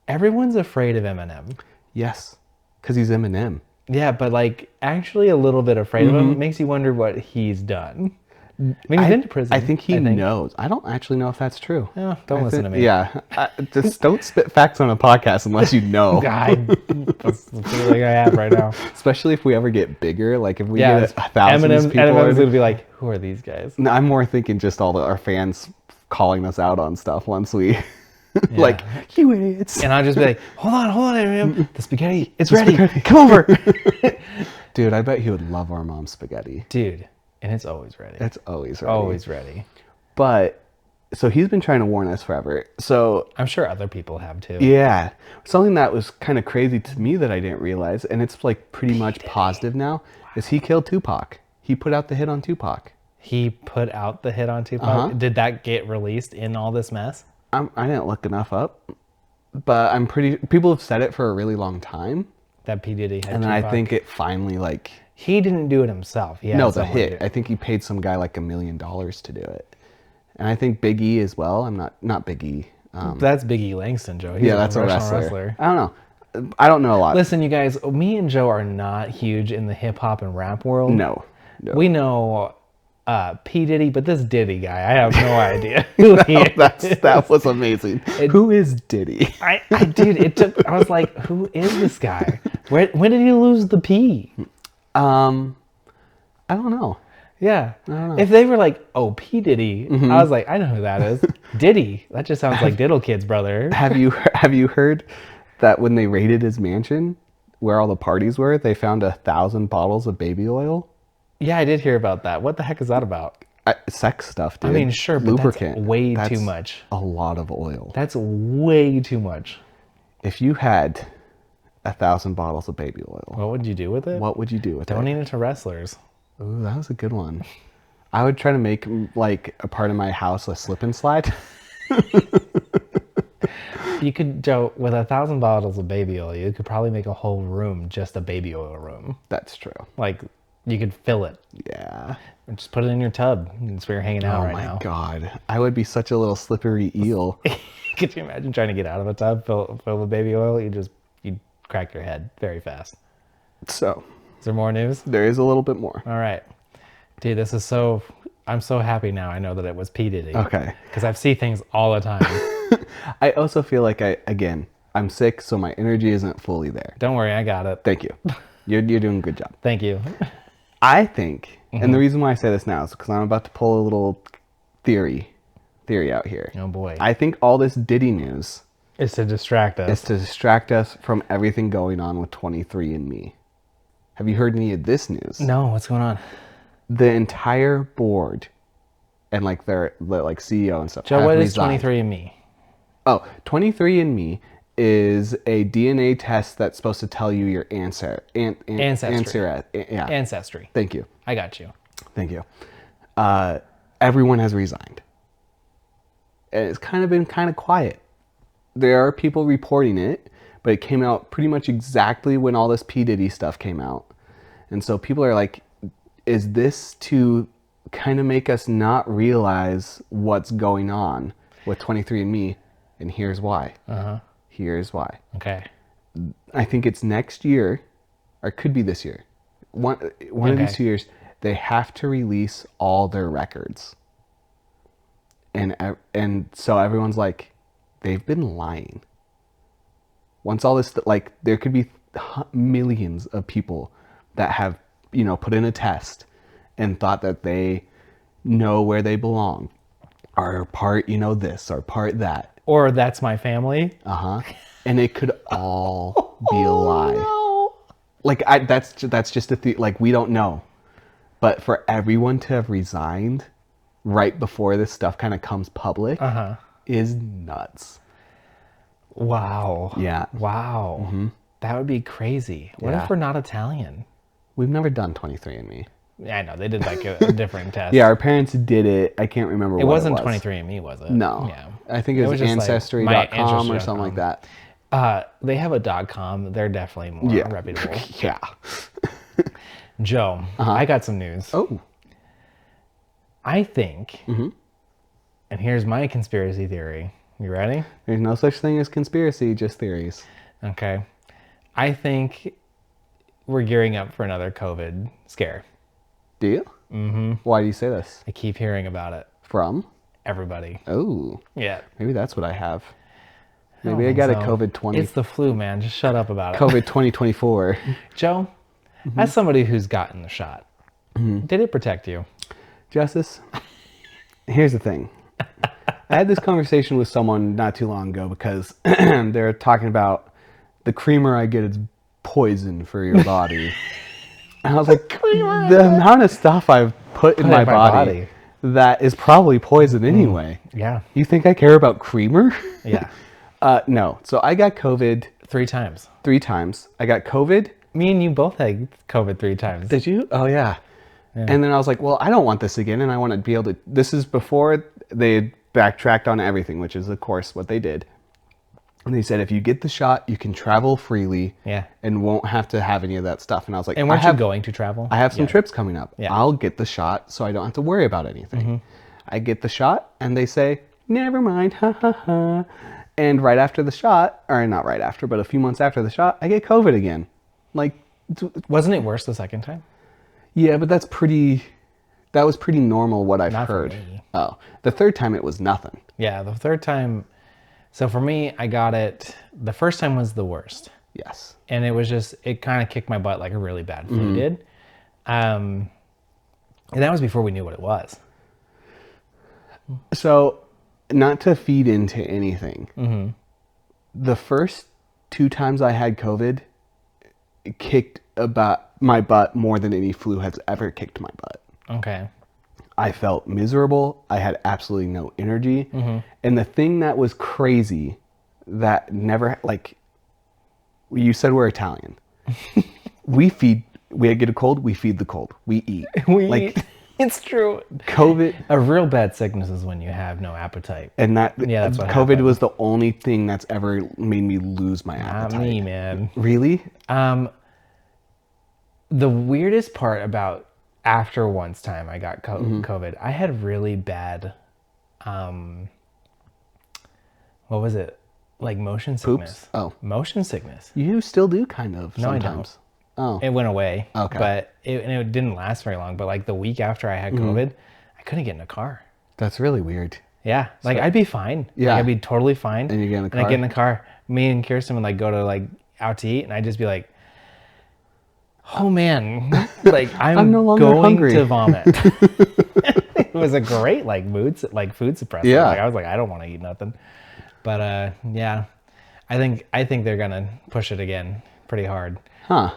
Everyone's afraid of Eminem. Yes, because he's Eminem. Yeah, but like actually a little bit afraid of him. It makes you wonder what he's done. I mean, he's been to prison. I think he knows. I don't actually know if that's true. Oh, don't listen to me. Yeah, just don't spit facts on a podcast unless you know. That's the feeling I have right now. Especially if we ever get bigger, like if we get 1,000 people. Eminem's gonna be like, who are these guys? No, I'm more thinking just all our fans calling us out on stuff once we, like, you idiots. And I'll just be like, hold on, Eminem. The spaghetti, it's ready. Come over. Dude, I bet he would love our mom's spaghetti. Dude, and it's always ready. It's always ready. Always ready. But, so he's been trying to warn us forever. So I'm sure other people have too. yeah, something that was kind of crazy to me that I didn't realize, and it's like pretty much positive now, is he killed Tupac. He put out the hit on Tupac. He put out the hit on Tupac. Did that get released in all this mess? I didn't look enough up, but I'm pretty. People have said it for a really long time, That P Diddy had and then Tupac? I think it finally like. He didn't do it himself. He had No, the someone do hit. it. I think he paid some guy like $1 million to do it, and I think Big E as well. I'm not Big E. That's Big E Langston, Joe. He's That's a professional wrestler. I don't know. I don't know a lot. Listen, you guys, me and Joe are not huge in the hip hop and rap world. No. We know P Diddy, but this Diddy guy, I have no idea who he is. That was amazing. Who is Diddy? Dude, I was like, who is this guy? When did he lose the P? I don't know. Yeah. I don't know. If they were like, oh, P Diddy, I was like, I know who that is. Diddy. That just sounds like Diddle Kid's brother. Have you heard that when they raided his mansion, where all the parties were, they found 1,000 bottles of baby oil? Yeah, I did hear about that. What the heck is that about? Sex stuff, dude. I mean, sure, but lubricant. That's way too much. A lot of oil. That's way too much. If you had 1,000 bottles of baby oil, What would you do with it? what would you do with it? Donate it to wrestlers. Ooh, that was a good one. I would try to make like a part of my house a slip and slide. You could, Joe, with 1,000 bottles of baby oil, you could probably make a whole room just a baby oil room. That's true. Like, you could fill it. Yeah. And just put it in your tub. That's where you're hanging out right now. Oh my god. I would be such a little slippery eel. Could you imagine trying to get out of a tub filled with baby oil? You'd crack your head very fast. So, Is there more news? there is a little bit more. All right. Dude, I'm so happy now I know that it was P. Diddy. Okay. Because I see things all the time. I also feel like I'm sick, so my energy isn't fully there. Don't worry, I got it. Thank you. You're doing a good job. Thank you. I think, and the reason why I say this now is because I'm about to pull a little theory out here. Oh boy. I think all this Diddy news It's to distract us. is to distract us from everything going on with 23andMe. Have you heard any of this news? No, what's going on? The entire board and like their like CEO and stuff. Joe, have what is resigned. 23andMe? Oh, 23andMe is a DNA test that's supposed to tell you your ancestry. Yeah. Ancestry. Thank you. I got you. Thank you. Everyone has resigned. And it's kind of been kind of quiet. There are people reporting it, but it came out pretty much exactly when all this P. Diddy stuff came out. And so people are like, is this to kind of make us not realize what's going on with 23andMe? And here's why. Here's why. Okay. I think it's next year, or it could be this year. One of these 2 years, they have to release all their records. And so everyone's like, they've been lying. Once all this, like, there could be millions of people that have, put in a test and thought that they know where they belong, are part, this, or part that. Or that's my family. And it could all be a lie. No. Like, that's just like, we don't know. But for everyone to have resigned right before this stuff kind of comes public is nuts. Wow. Yeah. Wow. That would be crazy. What if we're not Italian? We've never done 23andMe. Yeah, I know. They did like a different test. Yeah, our parents did it. I can't remember It what wasn't it was. 23andMe, was it? No. Yeah. I think it was just like Ancestry.com or something like that. They have a .com. They're definitely more reputable. Yeah. Joe, I got some news. Oh. I think, and here's my conspiracy theory, You ready? There's no such thing as conspiracy, just theories. Okay. I think we're gearing up for another COVID scare. Do you? Mm-hmm. Why do you say this? I keep hearing about it. From? Everybody. Oh. Yeah. Maybe that's what I have. don't Maybe I think got a so. COVID 20. It's the flu, man. Just shut up about it. COVID 2024. Joe, as somebody who's gotten the shot, did it protect you? Justice, here's the thing. I had this conversation with someone not too long ago because they're talking about the creamer I get is poison for your body. And I was like, the amount of stuff I've put in my body that is probably poison anyway. Yeah. You think I care about creamer? Yeah. No. So I got COVID 3 times. 3 times. I got COVID. Me and you both had COVID 3 times. Did you? Oh, yeah. And then I was like, well, I don't want this again. And I want to be able to. This is before they backtracked on everything, which is, of course, what they did. And they said, if you get the shot, you can travel freely and won't have to have any of that stuff. And I was like, and weren't you going to travel? I have some trips coming up. Yeah. I'll get the shot so I don't have to worry about anything. I get the shot and they say, never mind. Ha, ha, ha. And right after the shot, or not right after, but a few months after the shot, I get COVID again. Like, wasn't it worse the second time? Yeah, but that was pretty normal what I've Not heard. for me. Oh, the third time it was nothing. Yeah, the third time. So for me, I got it. The first time was the worst. Yes. And it was just, it kind of kicked my butt like a really bad flu did. And that was before we knew what it was. So, not to feed into anything, the first 2 times I had COVID, it kicked about my butt more than any flu has ever kicked my butt. Okay. I felt miserable. I had absolutely no energy. And the thing that was crazy that never, like, you said we're Italian. we get a cold, we feed the cold. We eat. It's true. COVID. A real bad sickness is when you have no appetite. And that's what COVID happened. Was the only thing that's ever made me lose my appetite. Not me, man. Really? The weirdest part about after once time I got COVID, I had really bad, what was it? Like motion sickness. Poops? Oh. Motion sickness. You still do kind of No, sometimes. I don't. Oh. It went away. Okay. But it didn't last very long. But like the week after I had COVID, I couldn't get in a car. That's really weird. Yeah. Like I'd be fine. Yeah. Like, I'd be totally fine. And you get in the car? And I get in the car. Me and Kirsten would like go to like out to eat and I'd just be like, oh man, like I'm no longer going hungry. to vomit. It was a great like food suppressant. Yeah. Like I was like, I don't want to eat nothing. But yeah, I think they're gonna push it again pretty hard. Huh.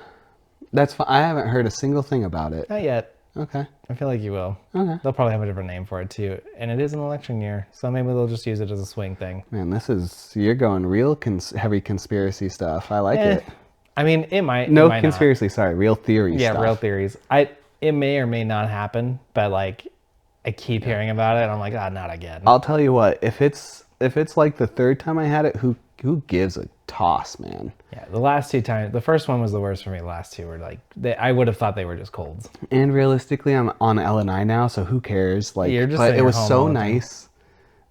That's fine. I haven't heard a single thing about it. Not yet. Okay. I feel like you will. Okay. They'll probably have a different name for it too. And it is an election year, so maybe they'll just use it as a swing thing. Man, you're going real heavy conspiracy stuff. I like it. I mean, it might. No it might conspiracy, not. sorry, real theory Yeah, stuff. real theories. It may or may not happen, but like I keep hearing about it and I'm like, not again. I'll tell you what, if it's like the third time I had it, who gives a toss, man? Yeah, the last 2 times, the first one was the worst for me. The last 2 were like, I would have thought they were just colds. And realistically, I'm on LNI now, so who cares? Like, You're just but sitting it at was home all so the time. nice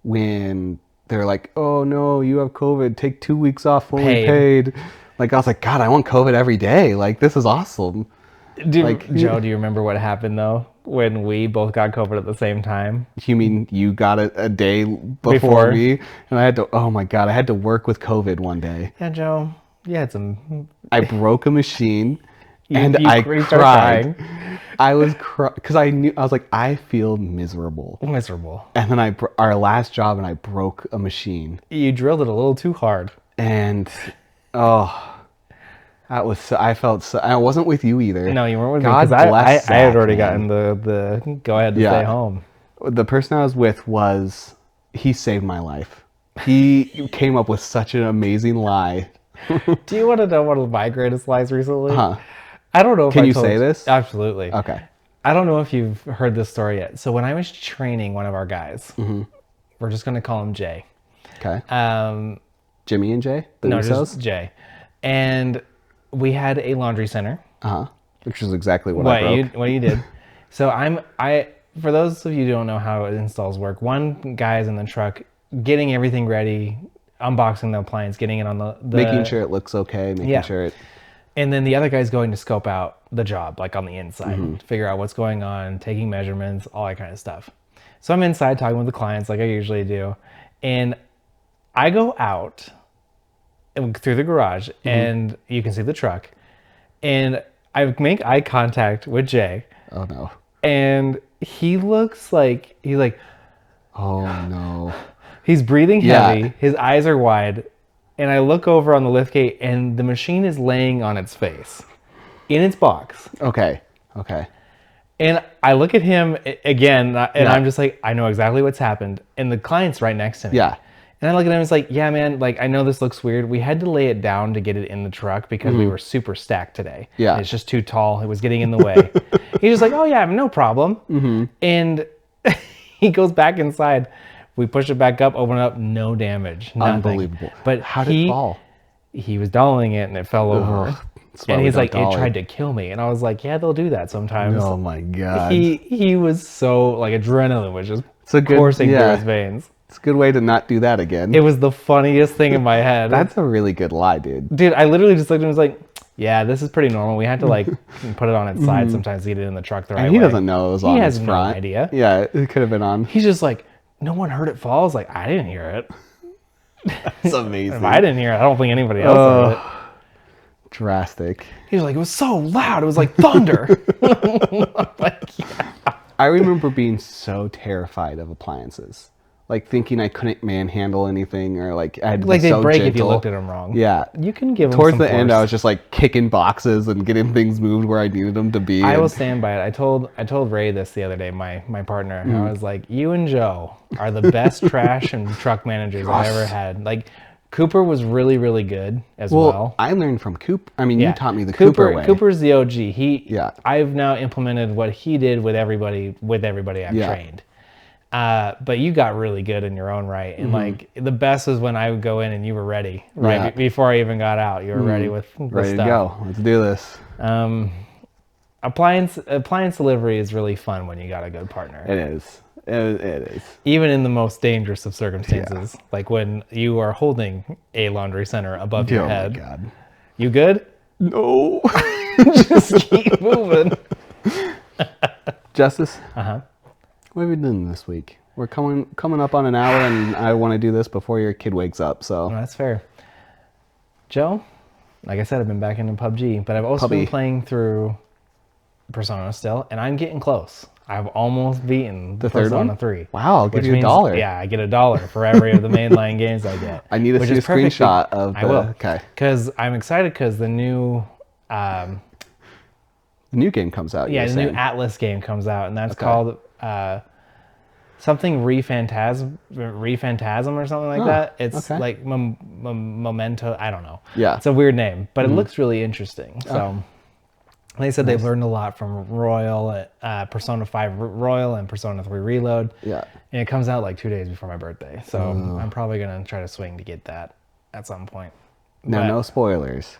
when they're like, "Oh no, you have COVID. Take 2 weeks off, fully paid." Like I was like, God, I want COVID every day. Like this is awesome. Joe, do you remember what happened though when we both got COVID at the same time? You mean you got it a day before me, and I had to? Oh my God, I had to work with COVID one day. Yeah, Joe, you had some. I broke a machine, and you I started cried. crying. I was because I was like, I feel miserable. Miserable. And then our last job, and I broke a machine. You drilled it a little too hard. And that was I felt so. I wasn't with you either. No, you weren't with God me because bless I had already Zach, man. gotten the go ahead to stay home. The person I was with he saved my life. He came up with such an amazing lie. Do you want to know one of my greatest lies recently? Huh? I don't know if Can I you told say this? Absolutely. Okay. I don't know if you've heard this story yet. So when I was training one of our guys, we're just going to call him Jay. Okay. Jimmy and Jay? No, just Jay. And we had a laundry center. Which is exactly what I broke. What you did. So for those of you who don't know how installs work, one guy is in the truck getting everything ready, unboxing the appliance, getting it on the Making sure it looks okay, making sure it... And then the other guy's going to scope out the job, like on the inside, to figure out what's going on, taking measurements, all that kind of stuff. So I'm inside talking with the clients like I usually do. And I go out through the garage and you can see the truck. And I make eye contact with Jay. Oh, no. And he looks like, he's like, oh, no. He's breathing heavy. His eyes are wide. And I look over on the liftgate and the machine is laying on its face in its box. Okay. And I look at him again and I'm just like, I know exactly what's happened. And the client's right next to me. Yeah. And I look at him and it's like, yeah, man, like, I know this looks weird. We had to lay it down to get it in the truck because we were super stacked today. Yeah. And it's just too tall. It was getting in the way. He's just like, oh, yeah, no problem. And he goes back inside. We push it back up, open it up, no damage. Nothing. Unbelievable. But how did it fall? He was dolling it and it fell over. And he's like, dolly. it tried to kill me. And I was like, yeah, they'll do that sometimes. Oh, my God. He was so, like, adrenaline was just good, coursing through his veins. It's a good way to not do that again. It was the funniest thing in my head. That's a really good lie, dude. Dude, I literally just looked at him and was like, yeah, this is pretty normal. We had to like put it on its side sometimes to get it in the truck the right way. And he doesn't know it was on his front. He has no idea. Yeah, it could have been on. He's just like, no one heard it fall. I was like, I didn't hear it. That's amazing. If I didn't hear it, I don't think anybody else heard it. Drastic. He was like, it was so loud. It was like thunder. I'm like, yeah. I remember being so terrified of appliances. Like thinking I couldn't manhandle anything or like I had to Like be they'd so break gentle. if you looked at them wrong. Yeah. You can give them Towards some the end, force. I was just like kicking boxes and getting things moved where I needed them to be. I will stand by it. I told Ray this the other day, my partner. I was like, you and Joe are the best trash and truck managers I ever had. Like, Cooper was really, really good as well. I learned from Coop. I mean, you taught me the Cooper way. Cooper's the OG. I've now implemented what he did with everybody I've trained. But you got really good in your own right. And like the best was when I would go in and you were ready, right? Yeah. Before I even got out, you were ready with Ready stuff. to go. Let's do this. Appliance delivery is really fun when you got a good partner. It is. It is. Even in the most dangerous of circumstances, like when you are holding a laundry center above your head. Oh my God. You good? No. Just keep moving. Justice. Uh-huh. What have you done this week? We're coming up on an hour, and I want to do this before your kid wakes up. So Well, that's fair. Joe, like I said, I've been back into PUBG, but I've also been playing through Persona still, and I'm getting close. I've almost beaten the third Persona one? 3. Wow, I'll give you means, $1. Yeah, I get $1 for every of the mainline games I get. I need to see a screenshot of the... I will. Okay. Because I'm excited because the new... the new game comes out. Yeah, the new Atlas game comes out, and that's called something Rephantasm or something like that. It's like Memento. I don't know. Yeah. It's a weird name, but it looks really interesting. So... They said they've learned a lot from Royal, Persona 5 Royal and Persona 3 Reload. Yeah. And it comes out like 2 days before my birthday. So I'm probably going to try to swing to get that at some point. Now, no spoilers.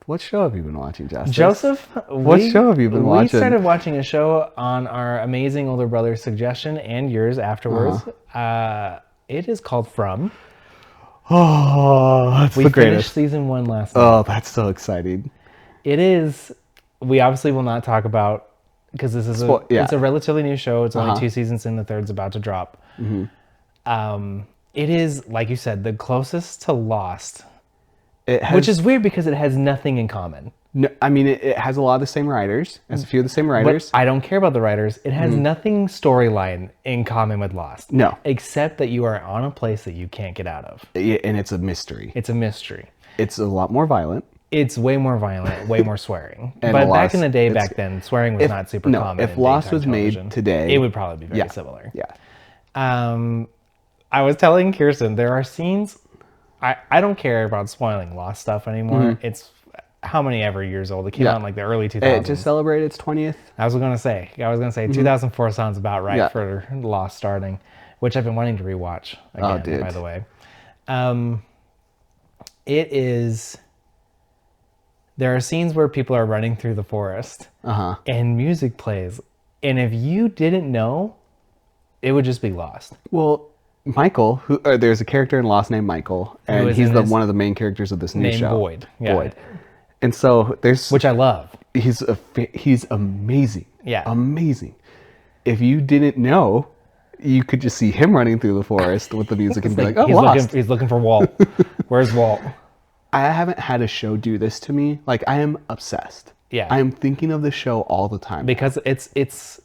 What show have you been watching, Justice? Joseph, what show have you been watching? We started watching a show on our amazing older brother's suggestion and yours afterwards. It is called From. Oh, that's the We greatest. finished season 1 last night. Oh, that's so exciting. It is... We obviously will not talk about because this is it's a relatively new show. It's only 2 seasons in. The third's about to drop. It is, like you said, the closest to Lost, which is weird because it has nothing in common. No, I mean, it has a lot of the same writers. It has a few of the same writers. But I don't care about the writers. It has nothing storyline in common with Lost. No. Except that you are on a place that you can't get out of. And it's a mystery. It's a mystery. It's a lot more violent. It's way more violent, way more swearing. But back in the day, back then, swearing was not super common. If Lost was made today... It would probably be very similar. Yeah. I was telling Kirsten, there are scenes... I don't care about spoiling Lost stuff anymore. It's how many ever years old? It came out in like the early 2000s. It just celebrated its 20th. I was going to say 2004 sounds about right for Lost starting, which I've been wanting to rewatch again, by the way. It is... There are scenes where people are running through the forest and music plays. And if you didn't know, it would just be Lost. Well, Michael, there's a character in Lost named Michael, and is he's in the this one of the main characters of this new named show. Boyd. Yeah. Boyd. And so there's Which I love. he's amazing. Yeah. Amazing. If you didn't know, you could just see him running through the forest with the music and be like, "Oh, Lost." He's looking for Walt. Where's Walt? I haven't had a show do this to me. Like, I am obsessed. Yeah. I am thinking of the show all the time. Because it's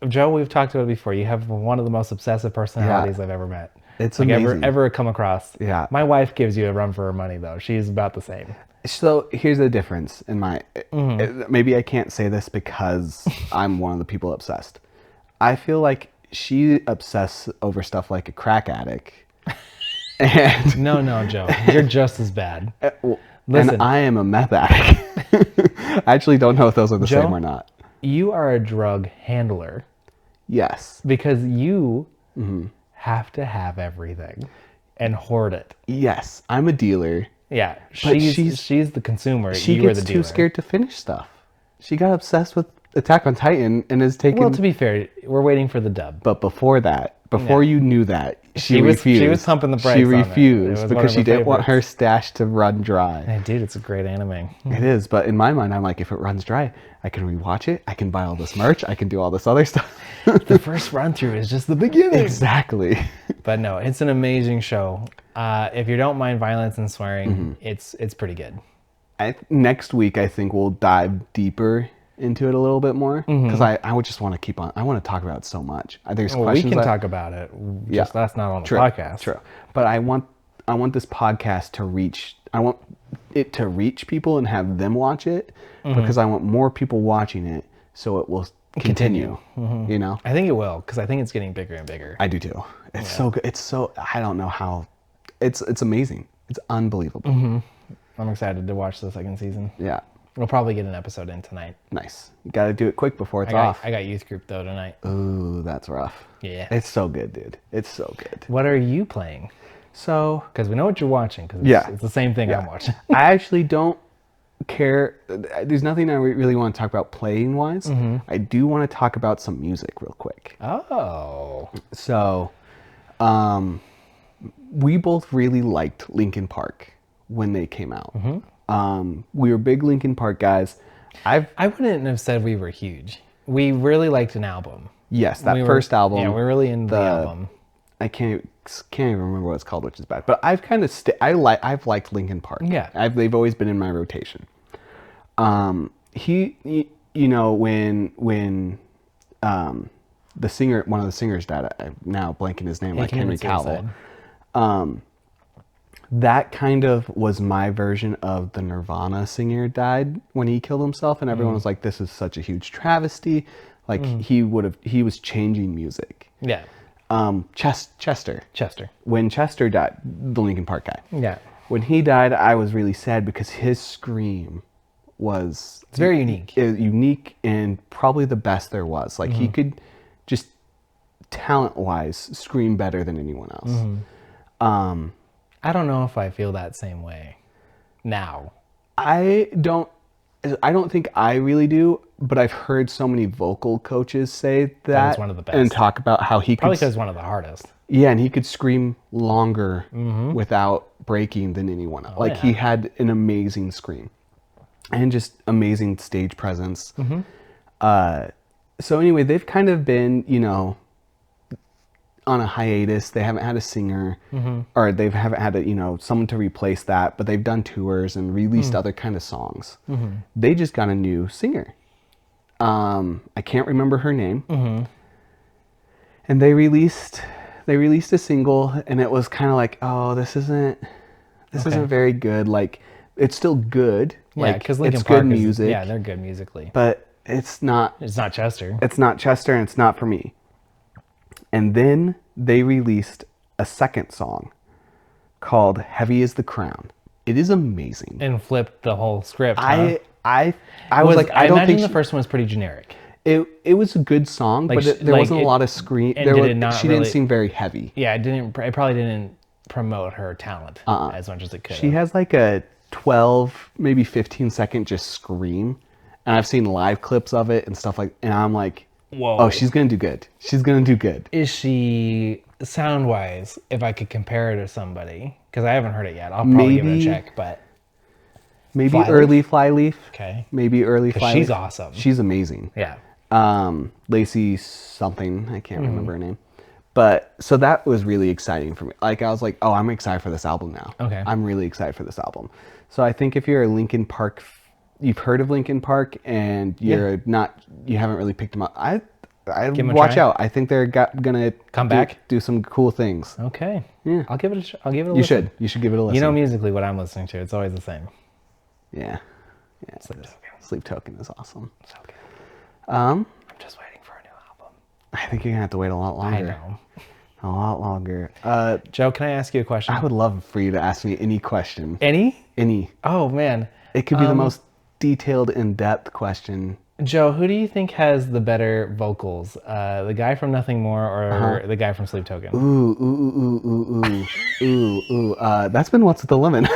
Joe, we've talked about it before. You have one of the most obsessive personalities I've ever met. It's like amazing. ever come across. Yeah. My wife gives you a run for her money though. She's about the same. So here's the difference in my. Maybe I can't say this because I'm one of the people obsessed. I feel like she obsesses over stuff like a crack addict. And No, Joe. You're just as bad. Listen. And I am a meth addict. I actually don't know if those are the Joe, same or not. You are a drug handler Yes. because you have to have everything and hoard it. Yes. I'm a dealer. Yeah, But she's the consumer. She You are gets the too dealer. scared to finish stuff. She got obsessed with Attack on Titan and is taking. Well, to be fair, we're waiting for the dub. But before that, before you knew that, she refused. She was pumping the brakes. She on it. It refused was one because of she didn't want her favorites. stash to run dry. Hey, dude, it's a great anime. It is, but in my mind, I'm like, if it runs dry, I can rewatch it. I can buy all this merch. I can do all this other stuff. The first run through is just the beginning. Exactly. But no, it's an amazing show. If you don't mind violence and swearing, it's pretty good. Next week, I think we'll dive deeper into it a little bit more because I would just want to keep on. I want to talk about it so much. There's Well, we questions can talk about it. Just that's not on the podcast. True. But I want this podcast to reach. I want it to reach people and have them watch it because I want more people watching it so it will continue. You know. I think it will because I think it's getting bigger and bigger. I do too. It's so good. It's so. I don't know how. It's amazing. It's unbelievable. I'm excited to watch the second season. Yeah. We'll probably get an episode in tonight. Nice. You got to do it quick before it's I off. got youth group though tonight. Ooh, that's rough. Yeah. It's so good, dude. It's so good. What are you playing? So, Because we know what you're watching. Because Yeah. it's the same thing I'm watching. I actually don't care. There's nothing I really want to talk about playing wise. I do want to talk about some music real quick. Oh. So, we both really liked Linkin Park when they came out. We were big Linkin Park guys. I wouldn't have said we were huge. We really liked an album. Yes, that We were- first album. Yeah, we're really into the album. I can't even remember what it's called, which is bad. But I've kind of I've liked Linkin Park. Yeah. They've always been in my rotation. You know, when the singer, one of the singers died, I'm now blanking his name, like Henry committed Cavill. That kind of was my version of the Nirvana singer died when he killed himself, and everyone was like, "This is such a huge travesty." Like he was changing music. Yeah. Chester. Chester. When Chester died, the Linkin Park guy. Yeah. When he died, I was really sad because his scream was It's very unique. unique and probably the best there was. Like he could just talent-wise scream better than anyone else. I don't know if I feel that same way now. I don't think I really do, but I've heard so many vocal coaches say that it's one of the best. and talk about how he Probably could because it's one of the hardest. yeah, and he could scream longer without breaking than anyone else. Like he had an amazing scream and just amazing stage presence. So anyway, they've kind of been, you know, on a hiatus. They haven't had a singer or they haven't had a, you know, someone to replace that, but they've done tours and released other kind of songs. They just got a new singer. I can't remember her name. And they released a single and it was kind of like, oh, this isn't very good. Like it's still good. Yeah, like because Linkin it's Park good music. yeah, they're good musically. But it's not Chester. it's not Chester and it's not for me. And then they released a second song called Heavy is the Crown. It is amazing. And flipped the whole script. I was like, I don't imagine think the first one was pretty generic. it was a good song, Like, but there wasn't a lot of screen. and There did was, it not she really- didn't seem very heavy. Yeah, it probably didn't promote her talent as much as it could. She has like a 12, maybe 15-second just scream. And I've seen live clips of it and stuff like, and I'm like, Whoa. oh, she's going to do good. She's going to do good. Is she sound wise, if I could compare it to somebody, because I haven't heard it yet. I'll probably give it a check, but maybe Flyleaf? early Flyleaf. okay. Maybe early Flyleaf. She's awesome. She's amazing. Yeah. Lacey something, I can't remember her name. But so that was really exciting for me. Like I was like, oh, I'm excited for this album now. Okay. I'm really excited for this album. So I think if you're a Linkin Park, you've heard of Linkin Park and you're not, you haven't really picked them up. I Give 'em a watch try. out. I think they're gonna Come back? do some cool things. Okay. Yeah. I'll give it a You listen. should give it a listen. You know musically what I'm listening to. It's always the same. Yeah. Yeah. Sleep Token. Sleep Token is awesome. So good. Um, I'm just waiting for a new album. I think you're gonna have to wait a lot longer. I know. A lot longer. Joe, can I ask you a question? I would love for you to ask me any question. Any? Any. Oh, man. It could be the most detailed, in-depth question. Joe, who do you think has the better vocals? The guy from Nothing More or the guy from Sleep Token? Ooh. That's been What's with the Lemon.